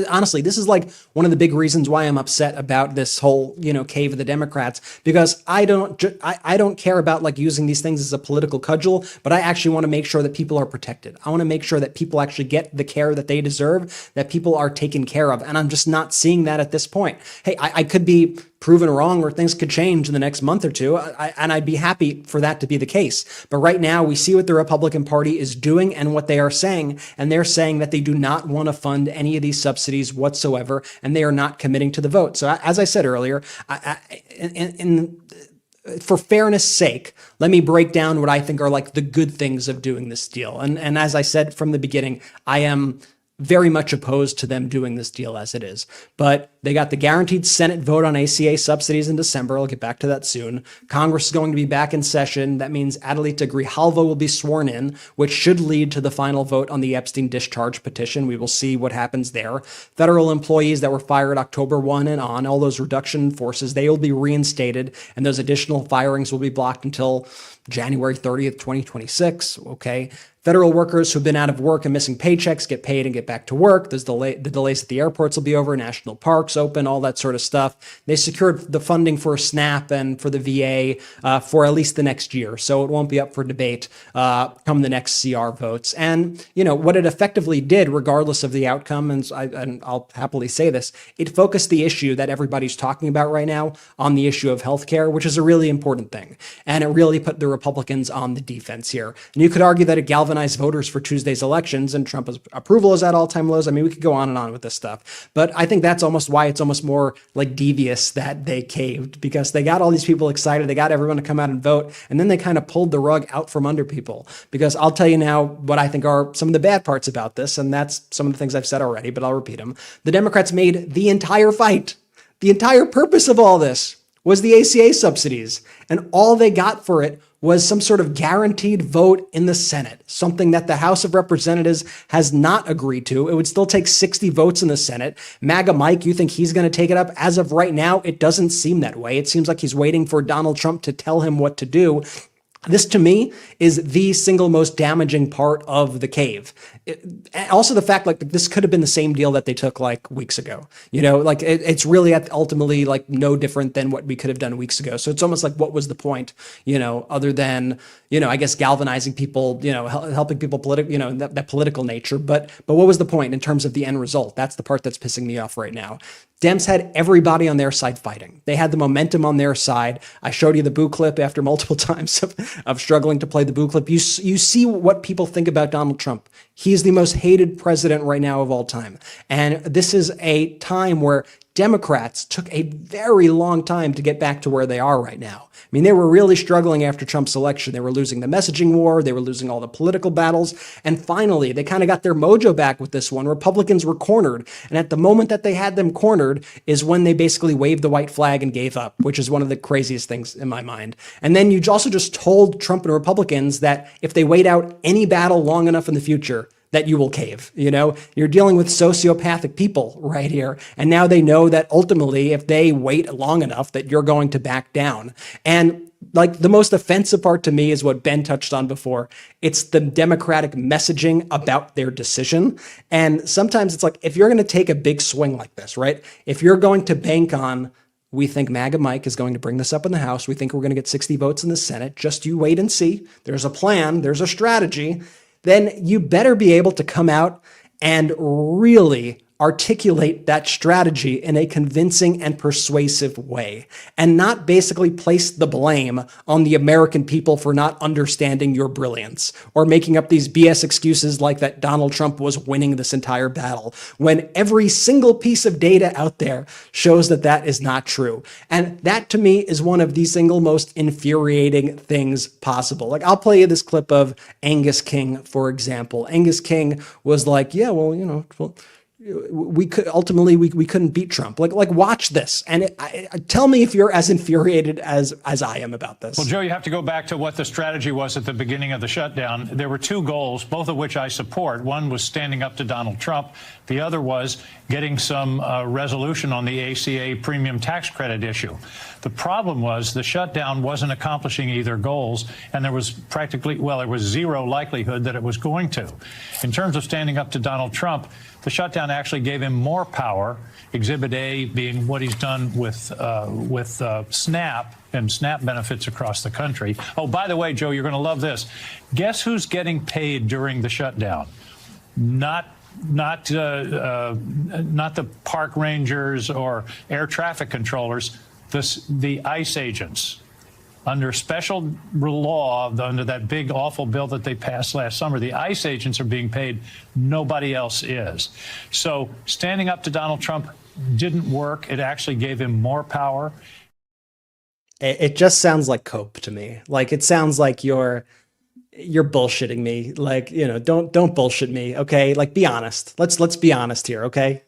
Honestly, this is like one of the big reasons why I'm upset about this whole, cave of the Democrats, because I don't care about like using these things as a political cudgel, but I actually want to make sure that people are protected. I want to make sure that people actually get the care that they deserve, that people are taken care of. And I'm just not seeing that at this point. Hey, I could be proven wrong, or things could change in the next month or two, and I'd be happy for that to be the case. But right now, we see what the Republican Party is doing and what they are saying, and they're saying that they do not want to fund any of these subsidies whatsoever, and they are not committing to the vote. So as I said earlier, for fairness sake, let me break down what I think are like the good things of doing this deal. And as I said from the beginning, I am very much opposed to them doing this deal as it is. But they got the guaranteed Senate vote on ACA subsidies in December. I'll get back to that soon. Congress is going to be back in session. That means Adelita Grijalva will be sworn in, which should lead to the final vote on the Epstein discharge petition. We will see what happens there. Federal employees that were fired October 1 and on, all those reduction in forces, they will be reinstated, and those additional firings will be blocked until January 30th, 2026. Okay. Federal workers who've been out of work and missing paychecks get paid and get back to work. The delays at the airports will be over, national parks open, all that sort of stuff. They secured the funding for SNAP and for the VA for at least the next year. So it won't be up for debate come the next CR votes. And, what it effectively did, regardless of the outcome, and I'll happily say this, it focused the issue that everybody's talking about right now on the issue of healthcare, which is a really important thing. And it really put the Republicans on the defense here. And you could argue that it galvanized galvanize voters for Tuesday's elections, and Trump's approval is at all-time lows. I mean, we could go on and on with this stuff, but I think that's almost why it's almost more like devious that they caved, because they got all these people excited. They got everyone to come out and vote, and then they kind of pulled the rug out from under people. Because I'll tell you now what I think are some of the bad parts about this, and that's some of the things I've said already, but I'll repeat them. The Democrats made the entire fight, the entire purpose of all this was the ACA subsidies, and all they got for it was some sort of guaranteed vote in the Senate, something that the House of Representatives has not agreed to. It would still take 60 votes in the Senate. MAGA Mike, you think he's going to take it up? As of right now, it doesn't seem that way. It seems like he's waiting for Donald Trump to tell him what to do. This, to me, is the single most damaging part of the cave. Also, the fact like this could have been the same deal that they took like weeks ago. You know, like it's really ultimately like no different than what we could have done weeks ago. So it's almost like, what was the point? You know, other than, you know, I guess galvanizing people, you know, helping people that political nature. But what was the point in terms of the end result? That's the part that's pissing me off right now. Dems had everybody on their side fighting. They had the momentum on their side. I showed you the boo clip after multiple times of struggling to play the boo clip. You see what people think about Donald Trump. He's the most hated president right now of all time. And this is a time where Democrats took a very long time to get back to where they are right now. I mean, they were really struggling after Trump's election. They were losing the messaging war. They were losing all the political battles. And finally, they kind of got their mojo back with this one. Republicans were cornered. And at the moment that they had them cornered is when they basically waved the white flag and gave up, which is one of the craziest things in my mind. And then you also just told Trump and Republicans that if they wait out any battle long enough in the future, that you will cave. You know, you're dealing with sociopathic people right here. And now they know that ultimately, if they wait long enough, that you're going to back down. And like the most offensive part to me is what Ben touched on before. It's the Democratic messaging about their decision. And sometimes it's like, if you're going to take a big swing like this, right? If you're going to bank on, we think MAGA Mike is going to bring this up in the House. We think we're going to get 60 votes in the Senate. Just you wait and see. There's a plan. There's a strategy. Then you better be able to come out and really articulate that strategy in a convincing and persuasive way, and not basically place the blame on the American people for not understanding your brilliance or making up these BS excuses like that Donald Trump was winning this entire battle, when every single piece of data out there shows that that is not true. And that to me is one of the single most infuriating things possible. Like, I'll play you this clip of Angus King, for example. Angus King was like, yeah, well, you know, we couldn't beat Trump. Like watch this and tell me if you're as infuriated as I am about this. Well, Joe, you have to go back to what the strategy was at the beginning of the shutdown. There were two goals, both of which I support. One was standing up to Donald Trump. The other was getting some resolution on the ACA premium tax credit issue. The problem was the shutdown wasn't accomplishing either goals, and there was there was zero likelihood that it was going to. In terms of standing up to Donald Trump, the shutdown actually gave him more power, Exhibit A being what he's done with SNAP and SNAP benefits across the country. Oh, by the way, Joe, you're going to love this. Guess who's getting paid during the shutdown? Not the park rangers or air traffic controllers, the ICE agents. Under special law, under that big, awful bill that they passed last summer, the ICE agents are being paid. Nobody else is. So standing up to Donald Trump didn't work. It actually gave him more power. It just sounds like cope to me. Like, it sounds like you're bullshitting me. Like, you know, don't bullshit me. Okay. Like, be honest. Let's be honest here. Okay.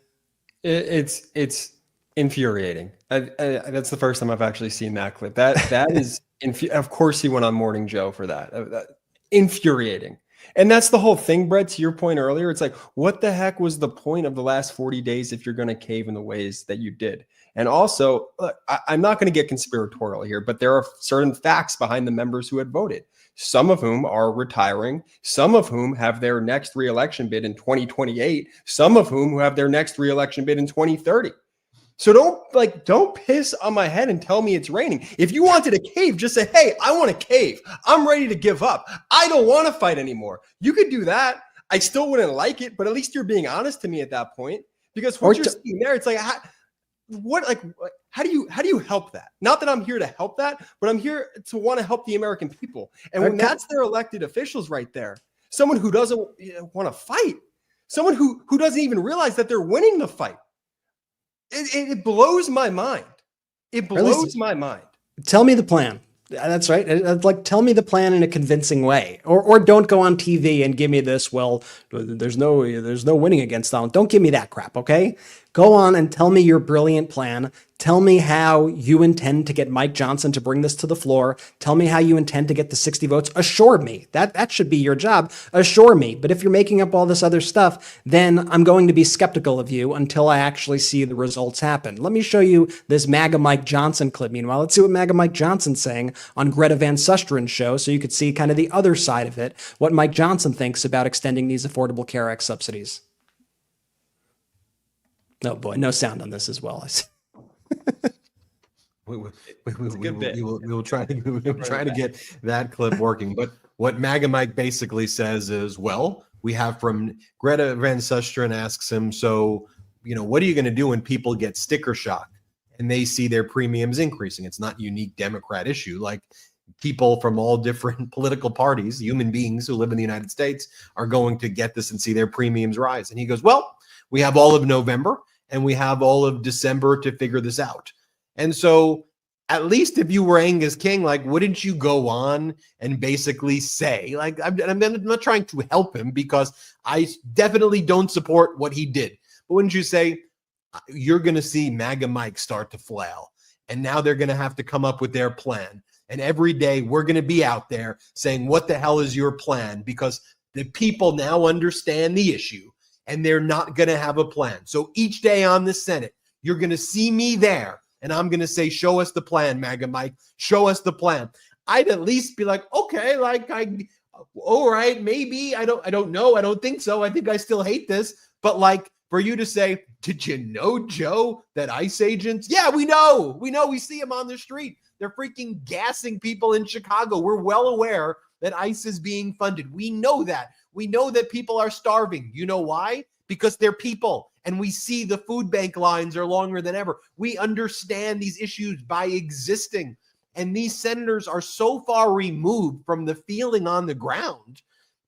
It's infuriating. That's the first time I've actually seen that clip. That is, of course he went on Morning Joe for that. Infuriating. And that's the whole thing, Brett, to your point earlier. It's like, what the heck was the point of the last 40 days if you're going to cave in the ways that you did? And also, look, I'm not going to get conspiratorial here, but there are certain facts behind the members who had voted, some of whom are retiring, some of whom have their next reelection bid in 2028, some of whom who have their next reelection bid in 2030. So don't piss on my head and tell me it's raining. If you wanted to cave, just say, hey, I want to cave. I'm ready to give up. I don't want to fight anymore. You could do that. I still wouldn't like it, but at least you're being honest to me at that point. Because what you're seeing there, it's like, how do you help that? Not that I'm here to help that, but I'm here to want to help the American people. And when that's their elected officials right there, someone who doesn't want to fight, someone who doesn't even realize that they're winning the fight. It blows my mind. It blows my mind. Tell me the plan. That's right. Like, tell me the plan in a convincing way, or don't go on TV and give me this. Well, there's no winning against Donald. Don't give me that crap. Okay, go on and tell me your brilliant plan. Tell me how you intend to get Mike Johnson to bring this to the floor. Tell me how you intend to get the 60 votes. Assure me that should be your job. Assure me. But if you're making up all this other stuff, then I'm going to be skeptical of you until I actually see the results happen. Let me show you this MAGA Mike Johnson clip. Meanwhile, let's see what MAGA Mike Johnson's saying on Greta Van Susteren's show, so you could see kind of the other side of it, what Mike Johnson thinks about extending these Affordable Care Act subsidies. Oh boy, no sound on this as well. We will try to get that clip working. But what MAGA Mike basically says is, well, we have from Greta Van Susteren asks him, so, what are you going to do when people get sticker shock and they see their premiums increasing? It's not a unique Democrat issue. Like, people from all different political parties, human beings who live in the United States, are going to get this and see their premiums rise. And he goes, well, we have all of November and we have all of December to figure this out. And so at least if you were Angus King, like, wouldn't you go on and basically say, like, I'm not trying to help him because I definitely don't support what he did. But wouldn't you say, you're going to see MAGA Mike start to flail, and now they're going to have to come up with their plan. And every day we're going to be out there saying, what the hell is your plan? Because the people now understand the issue and they're not going to have a plan. So each day on the Senate, you're going to see me there. And I'm going to say, show us the plan, MAGA Mike. Show us the plan. I'd at least be like, okay, all right, maybe. I don't know. I don't think so. I think I still hate this. But like, for you to say, did you know, Joe, that ICE agents? Yeah, we know. We see them on the street. They're freaking gassing people in Chicago. We're well aware that ICE is being funded. We know that. We know that people are starving. You know why? Because they're people. And we see the food bank lines are longer than ever. We understand these issues by existing. And these senators are so far removed from the feeling on the ground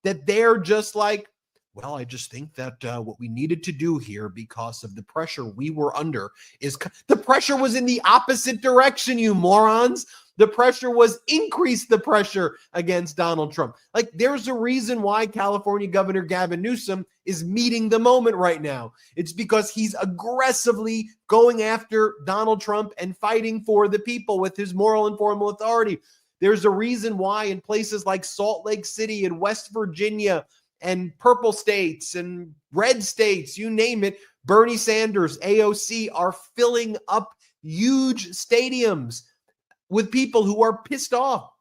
that they're just like, well, I just think that what we needed to do here, because of the pressure we were under, is the pressure was in the opposite direction, you morons. The pressure was increase the pressure against Donald Trump. Like, there's a reason why California Governor Gavin Newsom is meeting the moment right now. It's because he's aggressively going after Donald Trump and fighting for the people with his moral and formal authority. There's a reason why in places like Salt Lake City and West Virginia and purple states and red states, you name it, Bernie Sanders, AOC are filling up huge stadiums with people who are pissed off.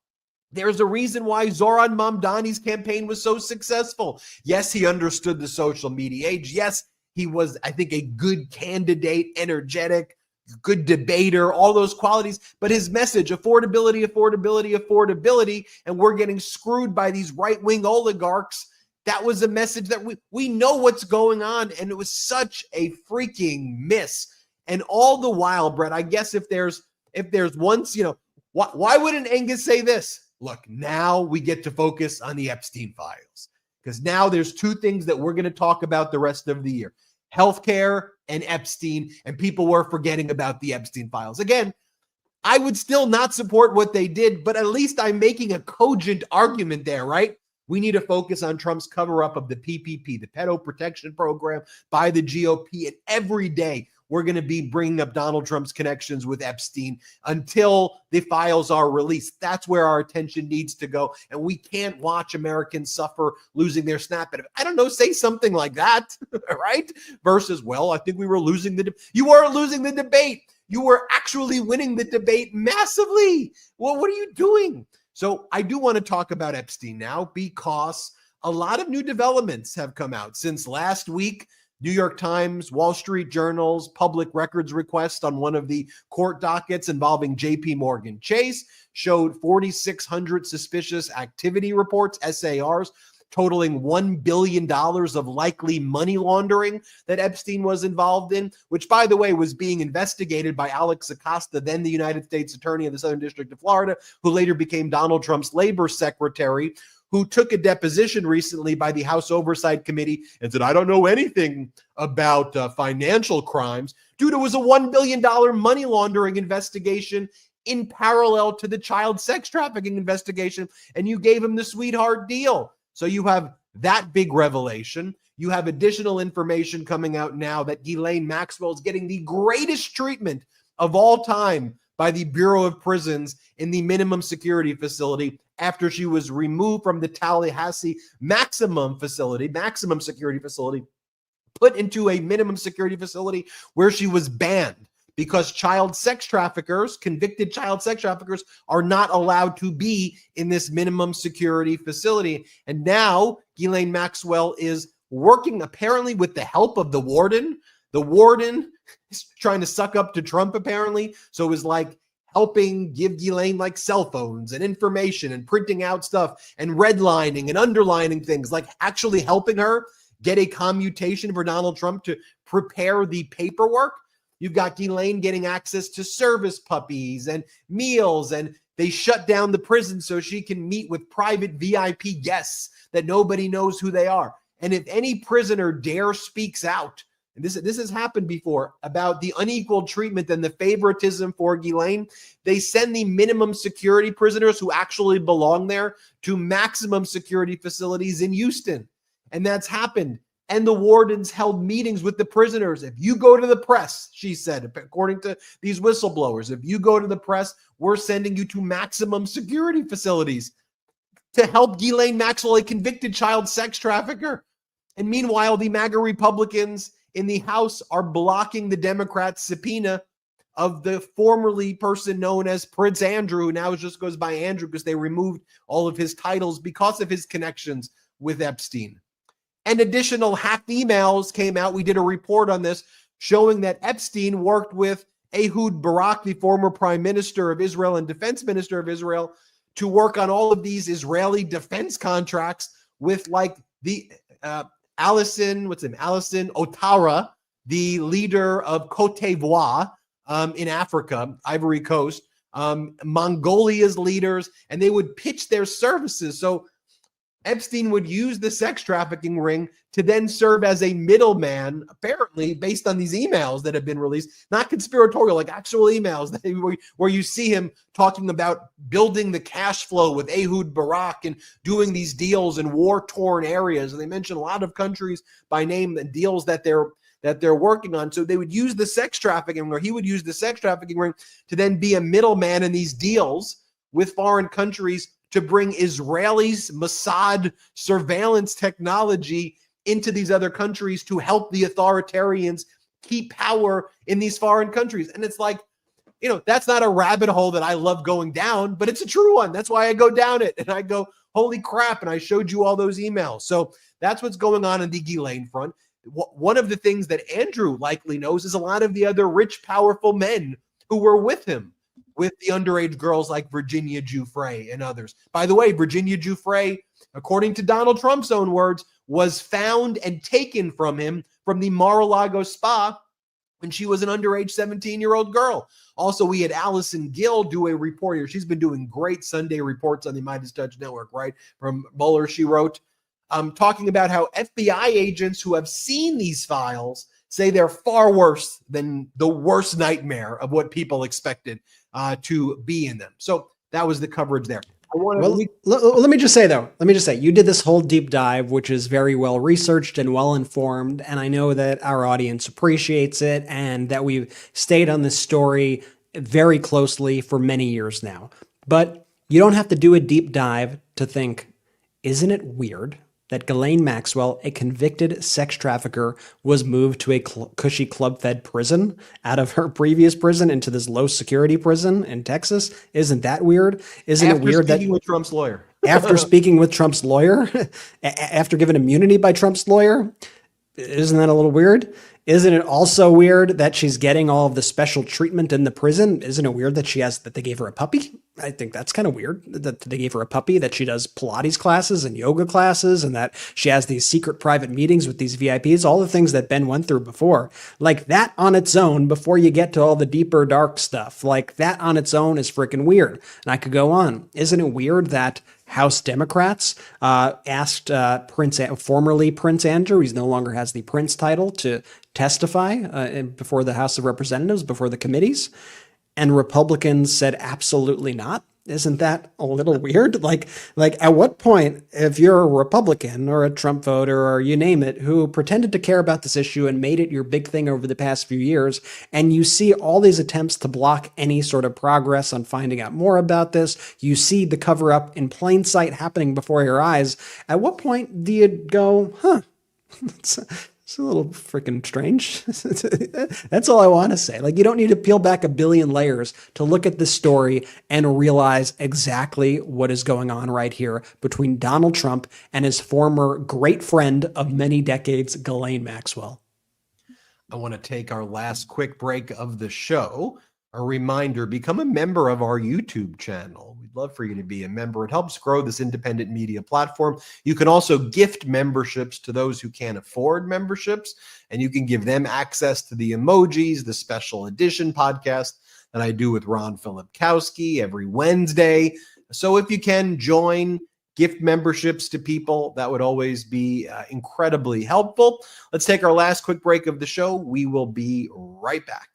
There's a reason why Zoran Mamdani's campaign was so successful. Yes, he understood the social media age. Yes, he was, I think, a good candidate, energetic, good debater, all those qualities. But his message, affordability, affordability, affordability, and we're getting screwed by these right-wing oligarchs, that was a message that we know what's going on, and it was such a freaking miss. And all the while, Brett, I guess if there's once, why wouldn't Angus say this? Look, now we get to focus on the Epstein files, because now there's two things that we're going to talk about the rest of the year: healthcare and Epstein. And people were forgetting about the Epstein files. Again, I would still not support what they did, but at least I'm making a cogent argument there, right? We need to focus on Trump's cover-up of the PPP, the Pedo Protection Program, by the GOP. And every day we're going to be bringing up Donald Trump's connections with Epstein until the files are released. That's where our attention needs to go. And we can't watch Americans suffer losing their snap. I don't know, say something like that, right? Versus, well, I think we were losing you weren't losing the debate. You were actually winning the debate massively. Well, what are you doing? So I do want to talk about Epstein now, because a lot of new developments have come out since last week. New York Times, Wall Street Journal's public records request on one of the court dockets involving JP Morgan Chase showed 4,600 suspicious activity reports, SARs, totaling $1 billion of likely money laundering that Epstein was involved in, which, by the way, was being investigated by Alex Acosta, then the United States Attorney of the Southern District of Florida, who later became Donald Trump's labor secretary, who took a deposition recently by the House Oversight Committee and said, I don't know anything about financial crimes. Dude, it was a $1 billion money laundering investigation in parallel to the child sex trafficking investigation, and you gave him the sweetheart deal. So you have that big revelation. You have additional information coming out now that Ghislaine Maxwell is getting the greatest treatment of all time by the Bureau of Prisons in the minimum security facility after she was removed from the Tallahassee maximum security facility, put into a minimum security facility where she was banned because child sex traffickers, convicted child sex traffickers, are not allowed to be in this minimum security facility. And now Ghislaine Maxwell is working apparently with the help of the warden. The warden is trying to suck up to Trump apparently. So it was like helping give Ghislaine like cell phones and information and printing out stuff and redlining and underlining things, like actually helping her get a commutation for Donald Trump to prepare the paperwork. You've got Ghislaine getting access to service puppies and meals, and they shut down the prison so she can meet with private VIP guests that nobody knows who they are. And if any prisoner dare speaks out, and this has happened before, about the unequal treatment and the favoritism for Ghislaine, they send the minimum security prisoners who actually belong there to maximum security facilities in Houston. And that's happened. And the wardens held meetings with the prisoners. If you go to the press, she said, according to these whistleblowers, if you go to the press, we're sending you to maximum security facilities to help Ghislaine Maxwell, a convicted child sex trafficker. And meanwhile, the MAGA Republicans in the House are blocking the Democrats' subpoena of the formerly person known as Prince Andrew, who now just goes by Andrew because they removed all of his titles because of his connections with Epstein. And additional hacked emails came out. We did a report on this showing that Epstein worked with Ehud Barak, the former prime minister of Israel and defense minister of Israel, to work on all of these Israeli defense contracts with like the Alison Ouattara, the leader of Cote d'Ivoire in Africa, Ivory Coast, Mongolia's leaders, and they would pitch their services. So Epstein would use the sex trafficking ring to then serve as a middleman, apparently based on these emails that have been released, not conspiratorial, like actual emails where you see him talking about building the cash flow with Ehud Barak and doing these deals in war-torn areas. And they mention a lot of countries by name and deals that they're working on. So they would use the sex trafficking, or he would use the sex trafficking ring to then be a middleman in these deals with foreign countries to bring Israelis' Mossad surveillance technology into these other countries to help the authoritarians keep power in these foreign countries. And it's like, that's not a rabbit hole that I love going down, but it's a true one. That's why I go down it and I go, holy crap. And I showed you all those emails. So that's what's going on the Ghislaine front. One of the things that Andrew likely knows is a lot of the other rich, powerful men who were with him, with the underage girls like Virginia Giuffre and others. By the way, Virginia Giuffre, according to Donald Trump's own words, was found and taken from him from the Mar-a-Lago spa when she was an underage 17-year-old girl. Also, we had Allison Gill do a report here. She's been doing great Sunday reports on the MeidasTouch Network, right? From Mueller, she wrote, talking about how FBI agents who have seen these files say they're far worse than the worst nightmare of what people expected to be in them. So that was the coverage there. Let me just say, you did this whole deep dive, which is very well researched and well informed. And I know that our audience appreciates it and that we've stayed on this story very closely for many years now. But you don't have to do a deep dive to think, isn't it weird that Ghislaine Maxwell, a convicted sex trafficker, was moved to a cushy club-fed prison out of her previous prison into this low-security prison in Texas? Isn't that weird? Isn't it weird that with Trump's lawyer, after speaking with Trump's lawyer, after given immunity by Trump's lawyer, isn't that a little weird? Isn't it also weird that she's getting all of the special treatment in the prison? Isn't it weird that they gave her a puppy? I think that's kind of weird that they gave her a puppy, that she does Pilates classes and yoga classes, and that she has these secret private meetings with these VIPs, all the things that Ben went through before. Like that on its own, before you get to all the deeper dark stuff, like that on its own is freaking weird. And I could go on. Isn't it weird that House Democrats asked formerly Prince Andrew, he no longer has the Prince title, to testify before the House of Representatives, before the committees. And Republicans said absolutely not. Isn't that a little weird? Like at what point, if you're a Republican or a Trump voter or you name it, who pretended to care about this issue and made it your big thing over the past few years, and you see all these attempts to block any sort of progress on finding out more about this, you see the cover up in plain sight happening before your eyes, at what point do you go, it's a little freaking strange. That's all I want to say. Like, you don't need to peel back a billion layers to look at this story and realize exactly what is going on right here between Donald Trump and his former great friend of many decades, Ghislaine Maxwell. I want to take our last quick break of the show. A reminder, become a member of our YouTube channel. We'd love for you to be a member. It helps grow this independent media platform. You can also gift memberships to those who can't afford memberships, and you can give them access to the emojis, the special edition podcast that I do with Ron Filipkowski every Wednesday. So if you can join, gift memberships to people, that would always be incredibly helpful. Let's take our last quick break of the show. We will be right back.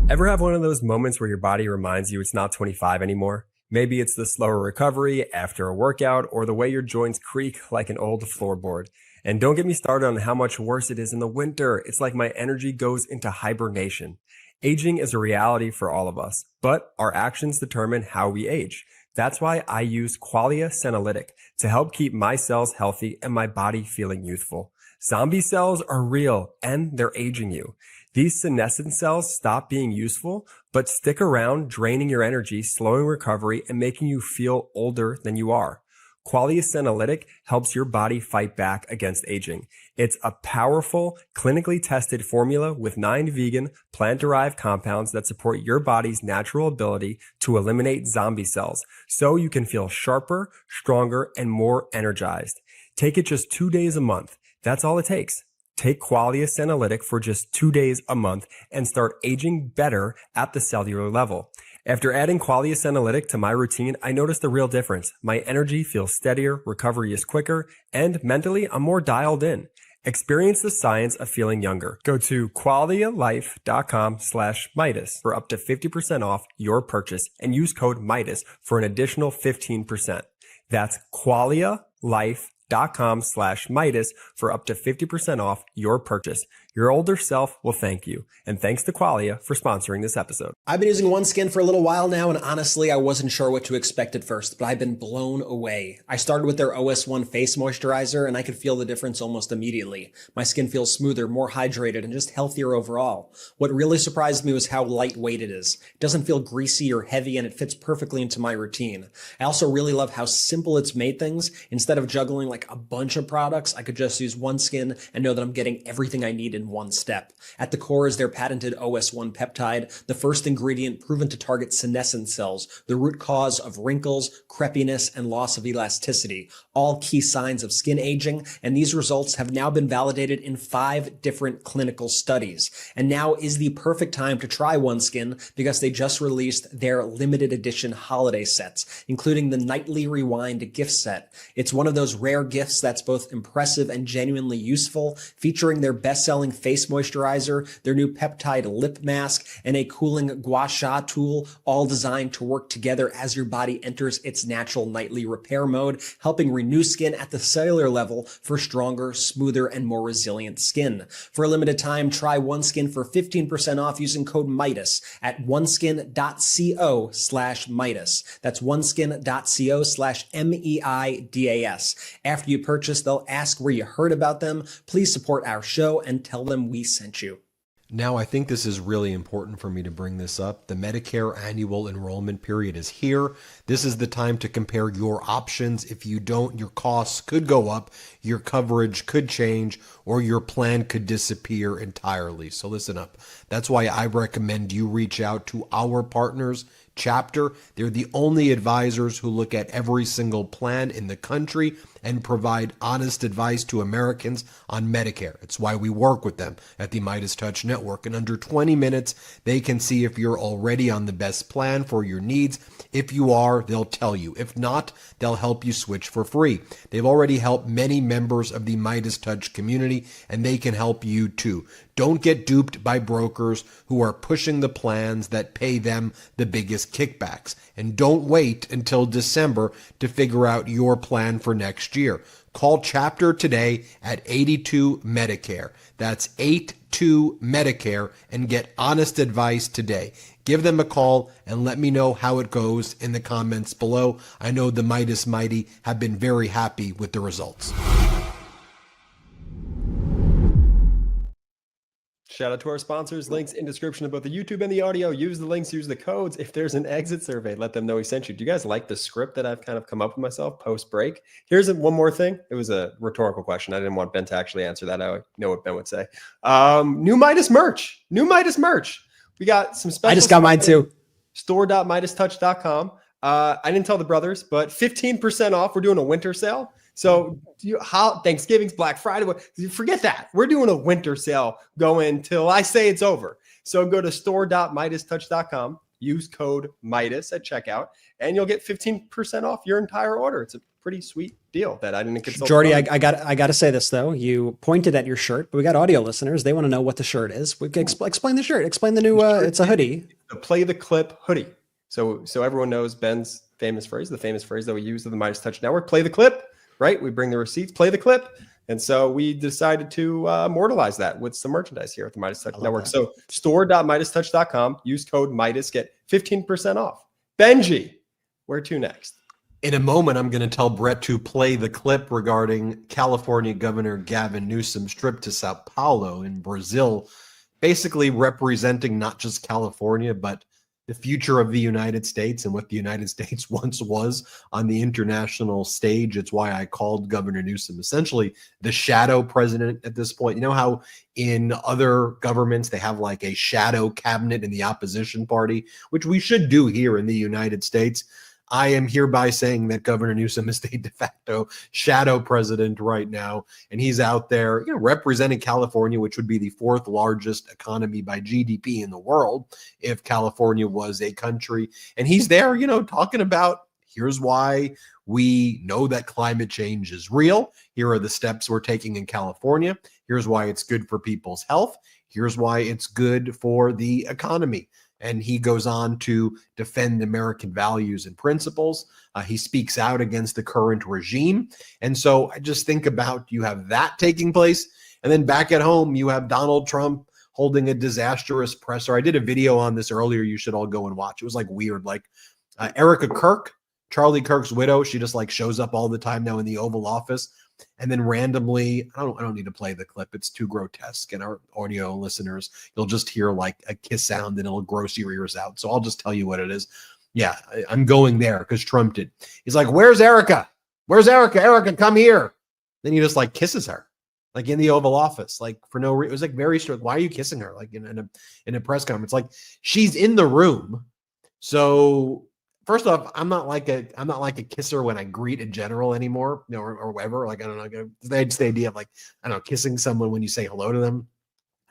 Ever have one of those moments where your body reminds you it's not 25 anymore? Maybe it's the slower recovery after a workout or the way your joints creak like an old floorboard. And don't get me started on how much worse it is in the winter. It's like my energy goes into hibernation. Aging is a reality for all of us, but our actions determine how we age. That's why I use Qualia Senolytic to help keep my cells healthy and my body feeling youthful. Zombie cells are real and they're aging you. These senescent cells stop being useful, but stick around, draining your energy, slowing recovery, and making you feel older than you are. Qualia Senolytic helps your body fight back against aging. It's a powerful, clinically tested formula with 9 vegan, plant-derived compounds that support your body's natural ability to eliminate zombie cells, so you can feel sharper, stronger, and more energized. Take it just 2 days a month. That's all it takes. Take Qualia Senolytic for just 2 days a month and start aging better at the cellular level. After adding Qualia Senolytic to my routine, I noticed a real difference. My energy feels steadier, recovery is quicker, and mentally I'm more dialed in. Experience the science of feeling younger. Go to qualialife.com/Meidas for up to 50% off your purchase and use code Meidas for an additional 15%. That's qualialife.com/Meidas for up to 50% off your purchase. Your older self will thank you. And thanks to Qualia for sponsoring this episode. I've been using OneSkin for a little while now, and honestly, I wasn't sure what to expect at first, but I've been blown away. I started with their OS1 face moisturizer, and I could feel the difference almost immediately. My skin feels smoother, more hydrated, and just healthier overall. What really surprised me was how lightweight it is. It doesn't feel greasy or heavy, and it fits perfectly into my routine. I also really love how simple it's made things. Instead of juggling like a bunch of products, I could just use OneSkin and know that I'm getting everything I need in one step. At the core is their patented OS1 peptide, the first ingredient proven to target senescent cells, the root cause of wrinkles, crepiness, and loss of elasticity, all key signs of skin aging, and these results have now been validated in 5 different clinical studies. And now is the perfect time to try OneSkin because they just released their limited edition holiday sets, including the Nightly Rewind gift set. It's one of those rare gifts that's both impressive and genuinely useful, featuring their best-selling face moisturizer, their new peptide lip mask, and a cooling gua sha tool, all designed to work together as your body enters its natural nightly repair mode, helping renew skin at the cellular level for stronger, smoother, and more resilient skin. For a limited time, try OneSkin for 15% off using code Meidas at oneskin.co/Meidas. That's oneskin.co/MEIDAS. After you purchase, they'll ask where you heard about them. Please support our show and tell them we sent you. Now, I think this is really important for me to bring this up. The Medicare annual enrollment period is here. This is the time to compare your options. If you don't, your costs could go up, your coverage could change, or your plan could disappear entirely. So listen up. That's why I recommend you reach out to our partners, Chapter. They're the only advisors who look at every single plan in the country and provide honest advice to Americans on Medicare. It's why we work with them at the MeidasTouch Network. In under 20 minutes, they can see if you're already on the best plan for your needs. If you are, they'll tell you. If not, they'll help you switch for free. They've already helped many members of the MeidasTouch community, and they can help you too. Don't get duped by brokers who are pushing the plans that pay them the biggest kickbacks. And don't wait until December to figure out your plan for next year. Call Chapter today at 82 Medicare. That's 82 Medicare, and get honest advice today. Give them a call and let me know how it goes in the comments below. I know the Meidas Mighty have been very happy with the results. Shout out to our sponsors. Links in description of both the YouTube and the audio. Use the links, use the codes. If there's an exit survey, let them know we sent you. Do you guys like the script that I've kind of come up with myself post break? Here's one more thing. It was a rhetorical question. I didn't want Ben to actually answer that. I know what Ben would say. New Meidas merch. New Meidas merch. We got some special. I just got mine too. Store.MeidasTouch.com. I didn't tell the brothers, but 15% off. We're doing a winter sale. So Thanksgiving's, Black Friday, forget that. We're doing a winter sale going till I say it's over. So go to store.MeidasTouch.com, use code Meidas at checkout, and you'll get 15% off your entire order. It's a pretty sweet deal that I didn't consult. Jordy, I got to say this though. You pointed at your shirt, but we got audio listeners. They want to know what the shirt is. We can explain the shirt. Explain the new. It's a hoodie. The Play the Clip hoodie. So everyone knows Ben's famous phrase, the famous phrase that we use at the MeidasTouch Network. Play the clip. Right? We bring the receipts, play the clip. And so we decided to immortalize that with some merchandise here at the MeidasTouch Network. That. So store.MeidasTouch.com, use code Meidas, get 15% off. Benji, where to next? In a moment, I'm going to tell Brett to play the clip regarding California Governor Gavin Newsom's trip to Sao Paulo in Brazil, basically representing not just California, but the future of the United States and what the United States once was on the international stage. It's why I called Governor Newsom essentially the shadow president at this point. You know how in other governments they have like a shadow cabinet in the opposition party, which we should do here in the United States. I am hereby saying that Governor Newsom is the de facto shadow president right now, and he's out there, representing California, which would be the fourth largest economy by GDP in the world if California was a country. And he's there, talking about here's why we know that climate change is real. Here are the steps we're taking in California. Here's why it's good for people's health. Here's why it's good for the economy. And he goes on to defend American values and principles. He speaks out against the current regime. And so I just think about, you have that taking place. And then back at home, you have Donald Trump holding a disastrous presser. I did a video on this earlier. You should all go and watch. It was like weird. Like Erica Kirk, Charlie Kirk's widow, she just like shows up all the time now in the Oval Office. And then randomly, I don't need to play the clip. It's too grotesque. And our audio listeners, you'll just hear like a kiss sound and it'll gross your ears out. So I'll just tell you what it is. Yeah, I'm going there because Trump did. He's like, where's Erica? Where's Erica? Erica, come here. Then he just like kisses her, like in the Oval Office, like for no reason. It was like very strange. Why are you kissing her? Like in a press conference, like she's in the room. So first off, I'm not like a kisser when I greet in general anymore, or whatever. Like, I don't know. It's the idea of like, I don't know, kissing someone when you say hello to them.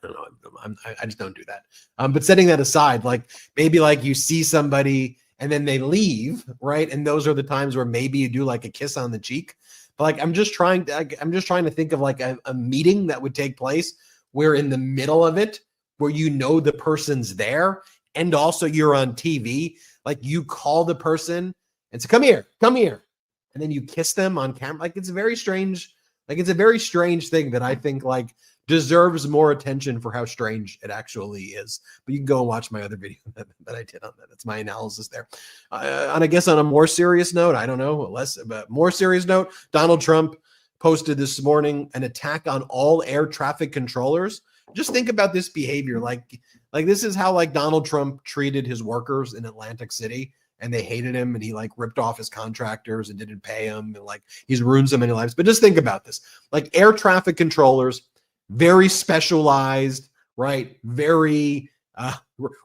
I don't know. I just don't do that. But setting that aside, like maybe like you see somebody and then they leave, right? And those are the times where maybe you do like a kiss on the cheek. But like, I'm just trying to think of like a meeting that would take place where in the middle of it, where the person's there and also you're on TV. Like you call the person and say, come here. And then you kiss them on camera. Like it's a very strange thing that I think like deserves more attention for how strange it actually is. But you can go and watch my other video that I did on that. That's my analysis there. And I guess on a more serious note, I don't know, but more serious note, Donald Trump posted this morning an attack on all air traffic controllers. Just think about this behavior. Like this is how like Donald Trump treated his workers in Atlantic City, and they hated him, and he like ripped off his contractors and didn't pay them, and like he's ruined so many lives. But just think about this. Like air traffic controllers, very specialized, right? Very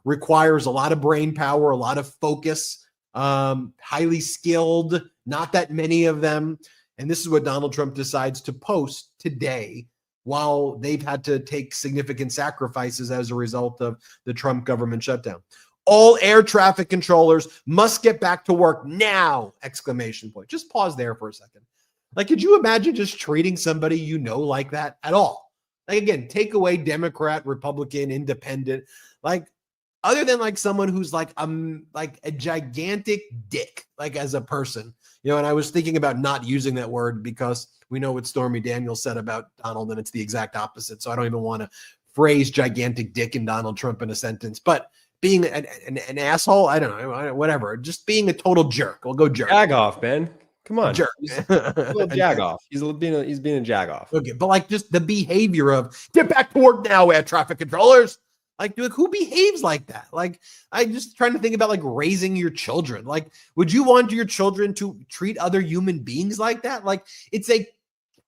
requires a lot of brain power, a lot of focus, highly skilled, not that many of them. And this is what Donald Trump decides to post today, while they've had to take significant sacrifices as a result of the Trump government shutdown. All air traffic controllers must get back to work now! Exclamation point. Just pause there for a second. Like, could you imagine just treating somebody like that at all? Like, again, take away Democrat, Republican, Independent, like, other than like someone who's like a gigantic dick, like as a person, and I was thinking about not using that word because we know what Stormy Daniels said about Donald, and it's the exact opposite. So I don't even want to phrase gigantic dick and Donald Trump in a sentence, but being an asshole, I don't know, whatever, just being a total jerk. We'll go jerk. Jag off, Ben. Come on. Jerk. A little jag off. He's being a jag off. Okay, but like just the behavior of get back to work now, air traffic controllers. Like, who behaves like that? Like, I'm just trying to think about like raising your children. Like, would you want your children to treat other human beings like that? Like, it's a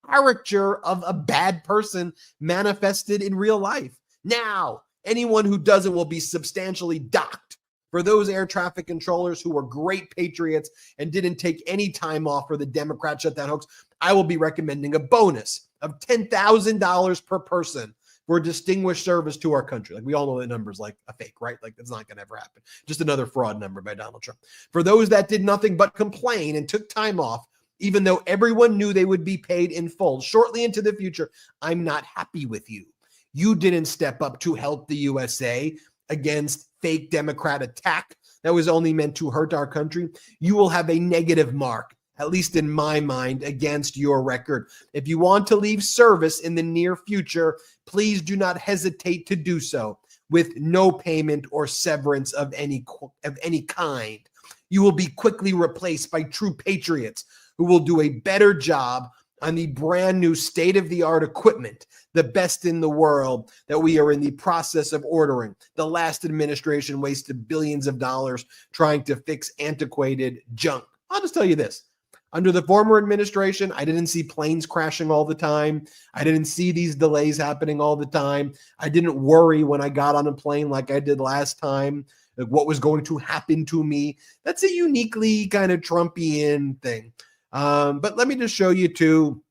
caricature of a bad person manifested in real life. Now, anyone who doesn't will be substantially docked. For those air traffic controllers who were great patriots and didn't take any time off for the Democrat shutdown hoax, I will be recommending a bonus of $10,000 per person for distinguished service to our country. Like, we all know that number's like a fake, right? Like, that's not going to ever happen. Just another fraud number by Donald Trump. For those that did nothing but complain and took time off, even though everyone knew they would be paid in full shortly into the future, I'm not happy with you. You didn't step up to help the USA against fake Democrat attack that was only meant to hurt our country. You will have a negative mark, at least in my mind, against your record. If you want to leave service in the near future, please do not hesitate to do so with no payment or severance of any kind. You will be quickly replaced by true patriots who will do a better job on the brand new state-of-the-art equipment, the best in the world, that we are in the process of ordering. The last administration wasted billions of dollars trying to fix antiquated junk. I'll just tell you this. Under the former administration, I didn't see planes crashing all the time. I didn't see these delays happening all the time. I didn't worry when I got on a plane like I did last time, like what was going to happen to me. That's a uniquely kind of Trumpian thing. But let me just show you two.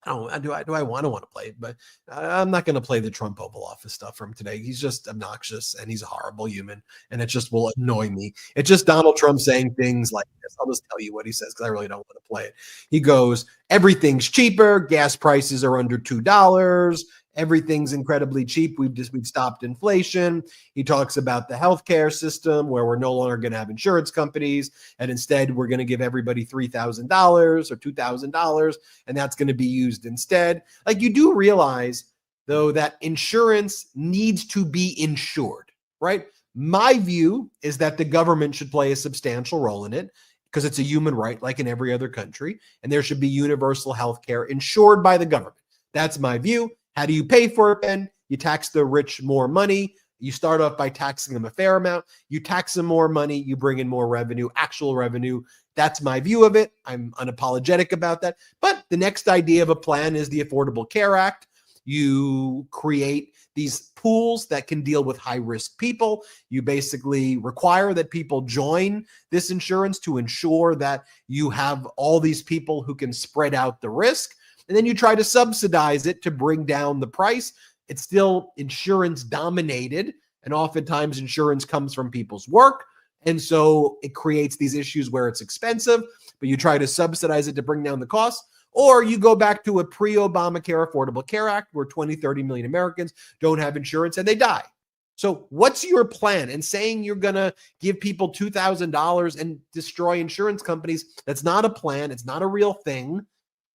Do I want to play it? But I'm not going to play the Trump Oval Office stuff from today. He's just obnoxious and he's a horrible human, and it just will annoy me. It's just Donald Trump saying things like this. I'll just tell you what he says because I really don't want to play it. He goes, everything's cheaper. Gas prices are under $2. Everything's incredibly cheap. We've stopped inflation. He talks about the healthcare system where we're no longer going to have insurance companies, and instead we're going to give everybody $3,000 or $2,000, and that's going to be used instead. Like, you do realize, though, that insurance needs to be insured, right? My view is that the government should play a substantial role in it because it's a human right, like in every other country, and there should be universal healthcare insured by the government. That's my view. How do you pay for it, Ben? You tax the rich more money. You start off by taxing them a fair amount. You tax them more money. You bring in more revenue, actual revenue. That's my view of it. I'm unapologetic about that. But the next idea of a plan is the Affordable Care Act. You create these pools that can deal with high-risk people. You basically require that people join this insurance to ensure that you have all these people who can spread out the risk. And then you try to subsidize it to bring down the price. It's still insurance dominated, and oftentimes insurance comes from people's work. And so it creates these issues where it's expensive, but you try to subsidize it to bring down the cost. Or you go back to a pre-Obamacare Affordable Care Act where 20, 30 million Americans don't have insurance and they die. So what's your plan? And saying you're going to give people $2,000 and destroy insurance companies, that's not a plan. It's not a real thing.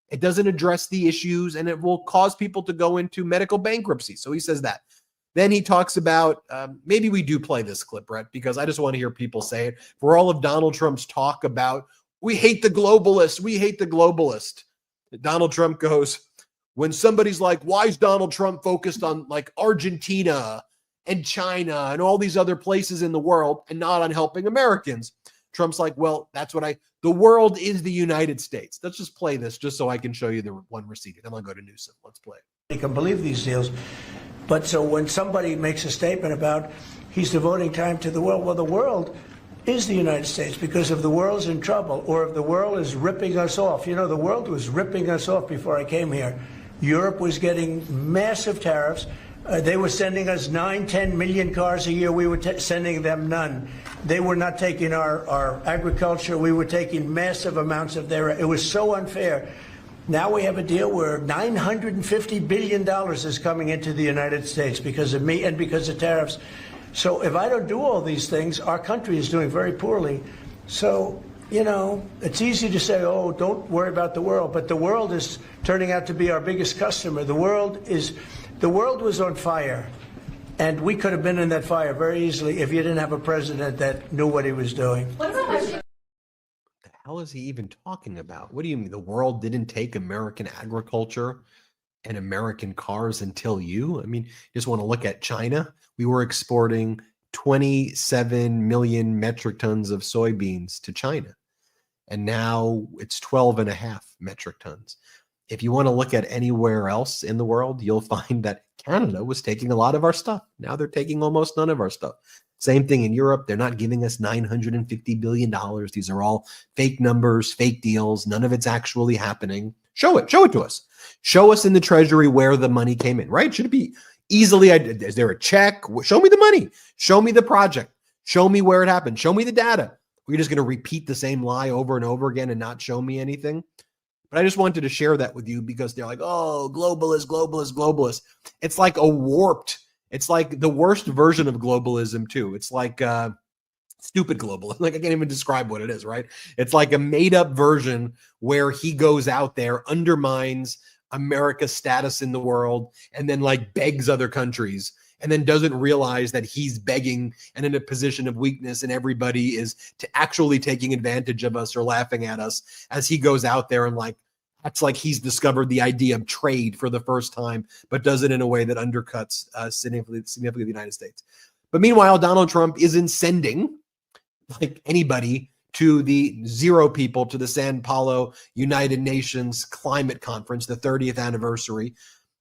It doesn't address the issues, and it will cause people to go into medical bankruptcy. So he says that. Then he talks about, maybe we do play this clip, Brett, because I just want to hear people say it. For all of Donald Trump's talk about, we hate the globalists, we hate the globalist. Donald Trump goes, when somebody's like, why is Donald Trump focused on like Argentina and China and all these other places in the world and not on helping Americans? Trump's like, well, that's what the world is the United States. Let's just play this just so I can show you the one receipt. Then I'll go to Newsom. Let's play it. You can believe these deals, But so when somebody makes a statement about he's devoting time to the world, well, the world is the United States, because if the world's in trouble or if the world is ripping us off, you know, the world was ripping us off before I came here. Europe was getting massive tariffs. They were sending us 9-10 million cars a year. We were sending them none. They were not taking our agriculture. We were taking massive amounts of their. It was so unfair. Now we have a deal where $950 billion is coming into the United States because of me and because of tariffs. So if I don't do all these things, our country is doing very poorly. So, you know, it's easy to say, oh, don't worry about the world. But the world is turning out to be our biggest customer. The world was on fire. And we could have been in that fire very easily if you didn't have a president that knew what he was doing. The hell is he even talking about? What do you mean the world didn't take American agriculture and American cars until you? I mean, you just want to look at China. We were exporting 27 million metric tons of soybeans to China, and now it's 12.5 metric tons. If you want to look at anywhere else in the world, you'll find that Canada was taking a lot of our stuff. Now they're taking almost none of our stuff. Same thing in Europe. They're not giving us $950 billion. These are all fake numbers, fake deals. None of it's actually happening. Show it to us. Show us in the Treasury where the money came in, right? Should it be easily, is there a check? Show me the money. Show me the project. Show me where it happened. Show me the data. We're just going to repeat the same lie over and over again and not show me anything. But I just wanted to share that with you because they're like, oh, globalist. It's like it's like the worst version of globalism too. It's like stupid globalism. Like I can't even describe what it is, right? It's like a made up version where he goes out there, undermines America's status in the world, and then like begs other countries, and then doesn't realize that he's begging and in a position of weakness, and everybody is actually taking advantage of us or laughing at us as he goes out there and like acts like he's discovered the idea of trade for the first time, but does it in a way that undercuts significantly the United States. But meanwhile, Donald Trump isn't sending like anybody to the zero people to the Sao Paulo United Nations Climate Conference, the 30th anniversary.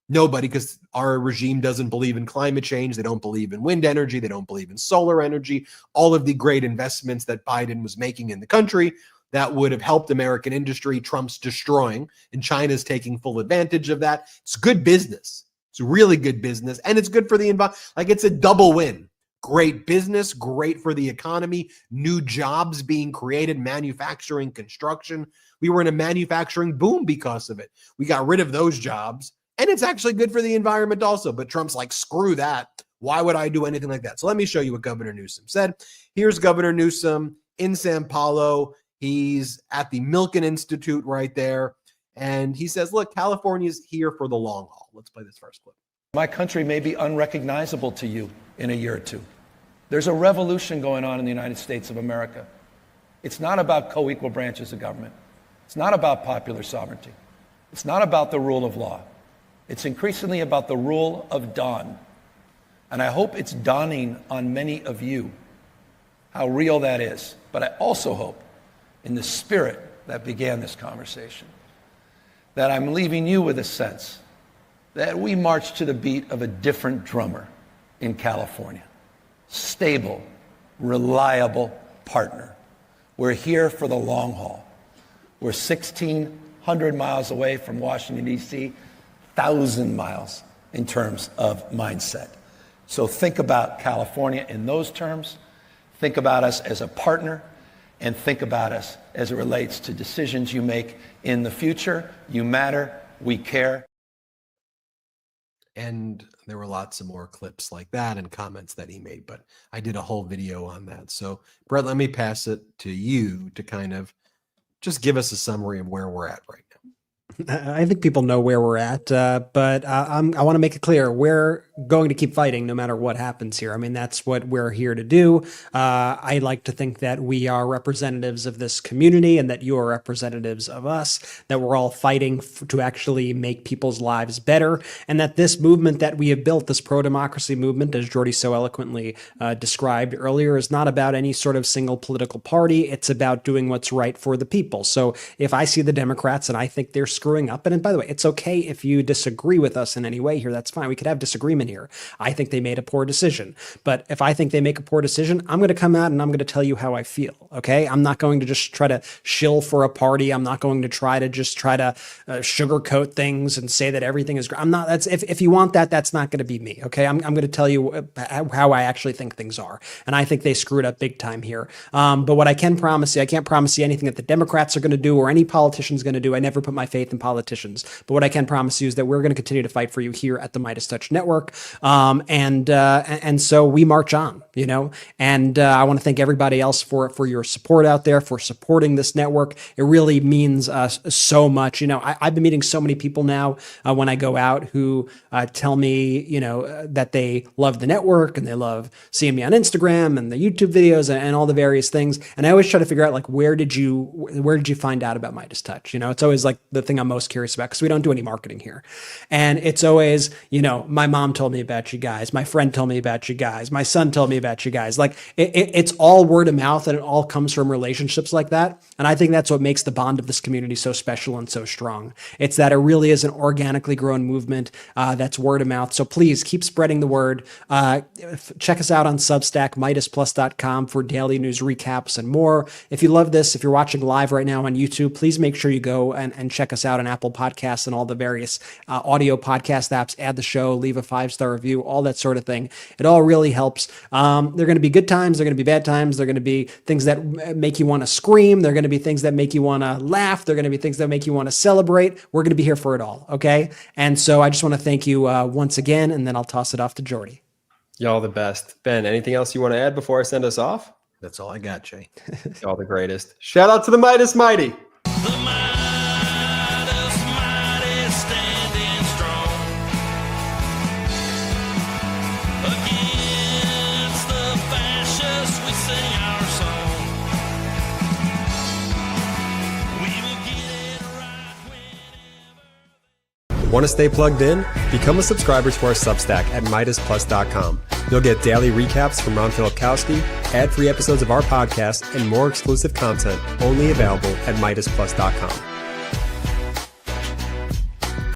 Nobody, because our regime doesn't believe in climate change. They don't believe in wind energy. They don't believe in solar energy. All of the great investments that Biden was making in the country that would have helped American industry, Trump's destroying, and China's taking full advantage of that. It's good business. It's really good business, and it's good for the environment. Like it's a double win. Great business, great for the economy, new jobs being created, manufacturing, construction. We were in a manufacturing boom because of it. We got rid of those jobs, and it's actually good for the environment also. But Trump's like, screw that. Why would I do anything like that? So let me show you what Governor Newsom said. Here's Governor Newsom in Sao Paulo. He's at the Milken Institute right there. And he says, look, California's here for the long haul. Let's play this first clip. My country may be unrecognizable to you in a year or two. There's a revolution going on in the United States of America. It's not about co-equal branches of government. It's not about popular sovereignty. It's not about the rule of law. It's increasingly about the rule of dawn. And I hope it's dawning on many of you how real that is. But I also hope, in the spirit that began this conversation, that I'm leaving you with a sense that we march to the beat of a different drummer in California. Stable, reliable partner. We're here for the long haul. We're 1,600 miles away from Washington, D.C., 1,000 miles in terms of mindset. So think about California in those terms. Think about us as a partner, and think about us as it relates to decisions you make in the future. You matter. We care. And there were lots of more clips like that and comments that he made, but I did a whole video on that. So, Brett, let me pass it to you to kind of just give us a summary of where we're at right now. I think people know where we're at, but I want to make it clear we're going to keep fighting no matter what happens here. I mean, that's what we're here to do. I like to think that we are representatives of this community and that you are representatives of us, that we're all fighting to actually make people's lives better, and that this movement that we have built, this pro-democracy movement, as Jordy so eloquently described earlier, is not about any sort of single political party. It's about doing what's right for the people. So if I see the Democrats and I think they're screwing up, and by the way, it's okay if you disagree with us in any way here. That's fine. We could have disagreement here. here. I think they made a poor decision. But if I think they make a poor decision, I'm going to come out and I'm going to tell you how I feel. Okay. I'm not going to just try to shill for a party. I'm not going to try to sugarcoat things and say that everything is great. I'm not, if you want that, that's not going to be me. Okay. I'm going to tell you how I actually think things are. And I think they screwed up big time here. But what I can promise you, I can't promise you anything that the Democrats are going to do or any politician's going to do. I never put my faith in politicians. But what I can promise you is that we're going to continue to fight for you here at the MeidasTouch Network. And so we march on, and I want to thank everybody else for your support out there, for supporting this network. It really means so much. I've been meeting so many people now when I go out who tell me, that they love the network and they love seeing me on Instagram and the YouTube videos and all the various things. And I always try to figure out, like, where did you find out about MeidasTouch? It's always like the thing I'm most curious about, because we don't do any marketing here. And it's always, my mom told me about you guys. My friend told me about you guys. My son told me about you guys. Like it's all word of mouth, and it all comes from relationships like that. And I think that's what makes the bond of this community so special and so strong. It's that it really is an organically grown movement that's word of mouth. So please keep spreading the word. Check us out on Substack, MeidasPlus.com, for daily news recaps and more. If you love this, if you're watching live right now on YouTube, please make sure you go and check us out on Apple Podcasts and all the various audio podcast apps. Add the show, leave a 5-star review, all that sort of thing. It all really helps. There are going to be good times. There are going to be bad times. There are going to be things that make you want to scream. There are going to be things that make you want to laugh. There are going to be things that make you want to celebrate. We're going to be here for it all. Okay. And so I just want to thank you once again, and then I'll toss it off to Jordy. Y'all the best. Ben, anything else you want to add before I send us off? That's all I got, Jay. Y'all the greatest. Shout out to the Meidas Mighty. Want to stay plugged in? Become a subscriber to our Substack at MeidasPlus.com. You'll get daily recaps from Ron Filipkowski, ad-free episodes of our podcast, and more exclusive content only available at MeidasPlus.com.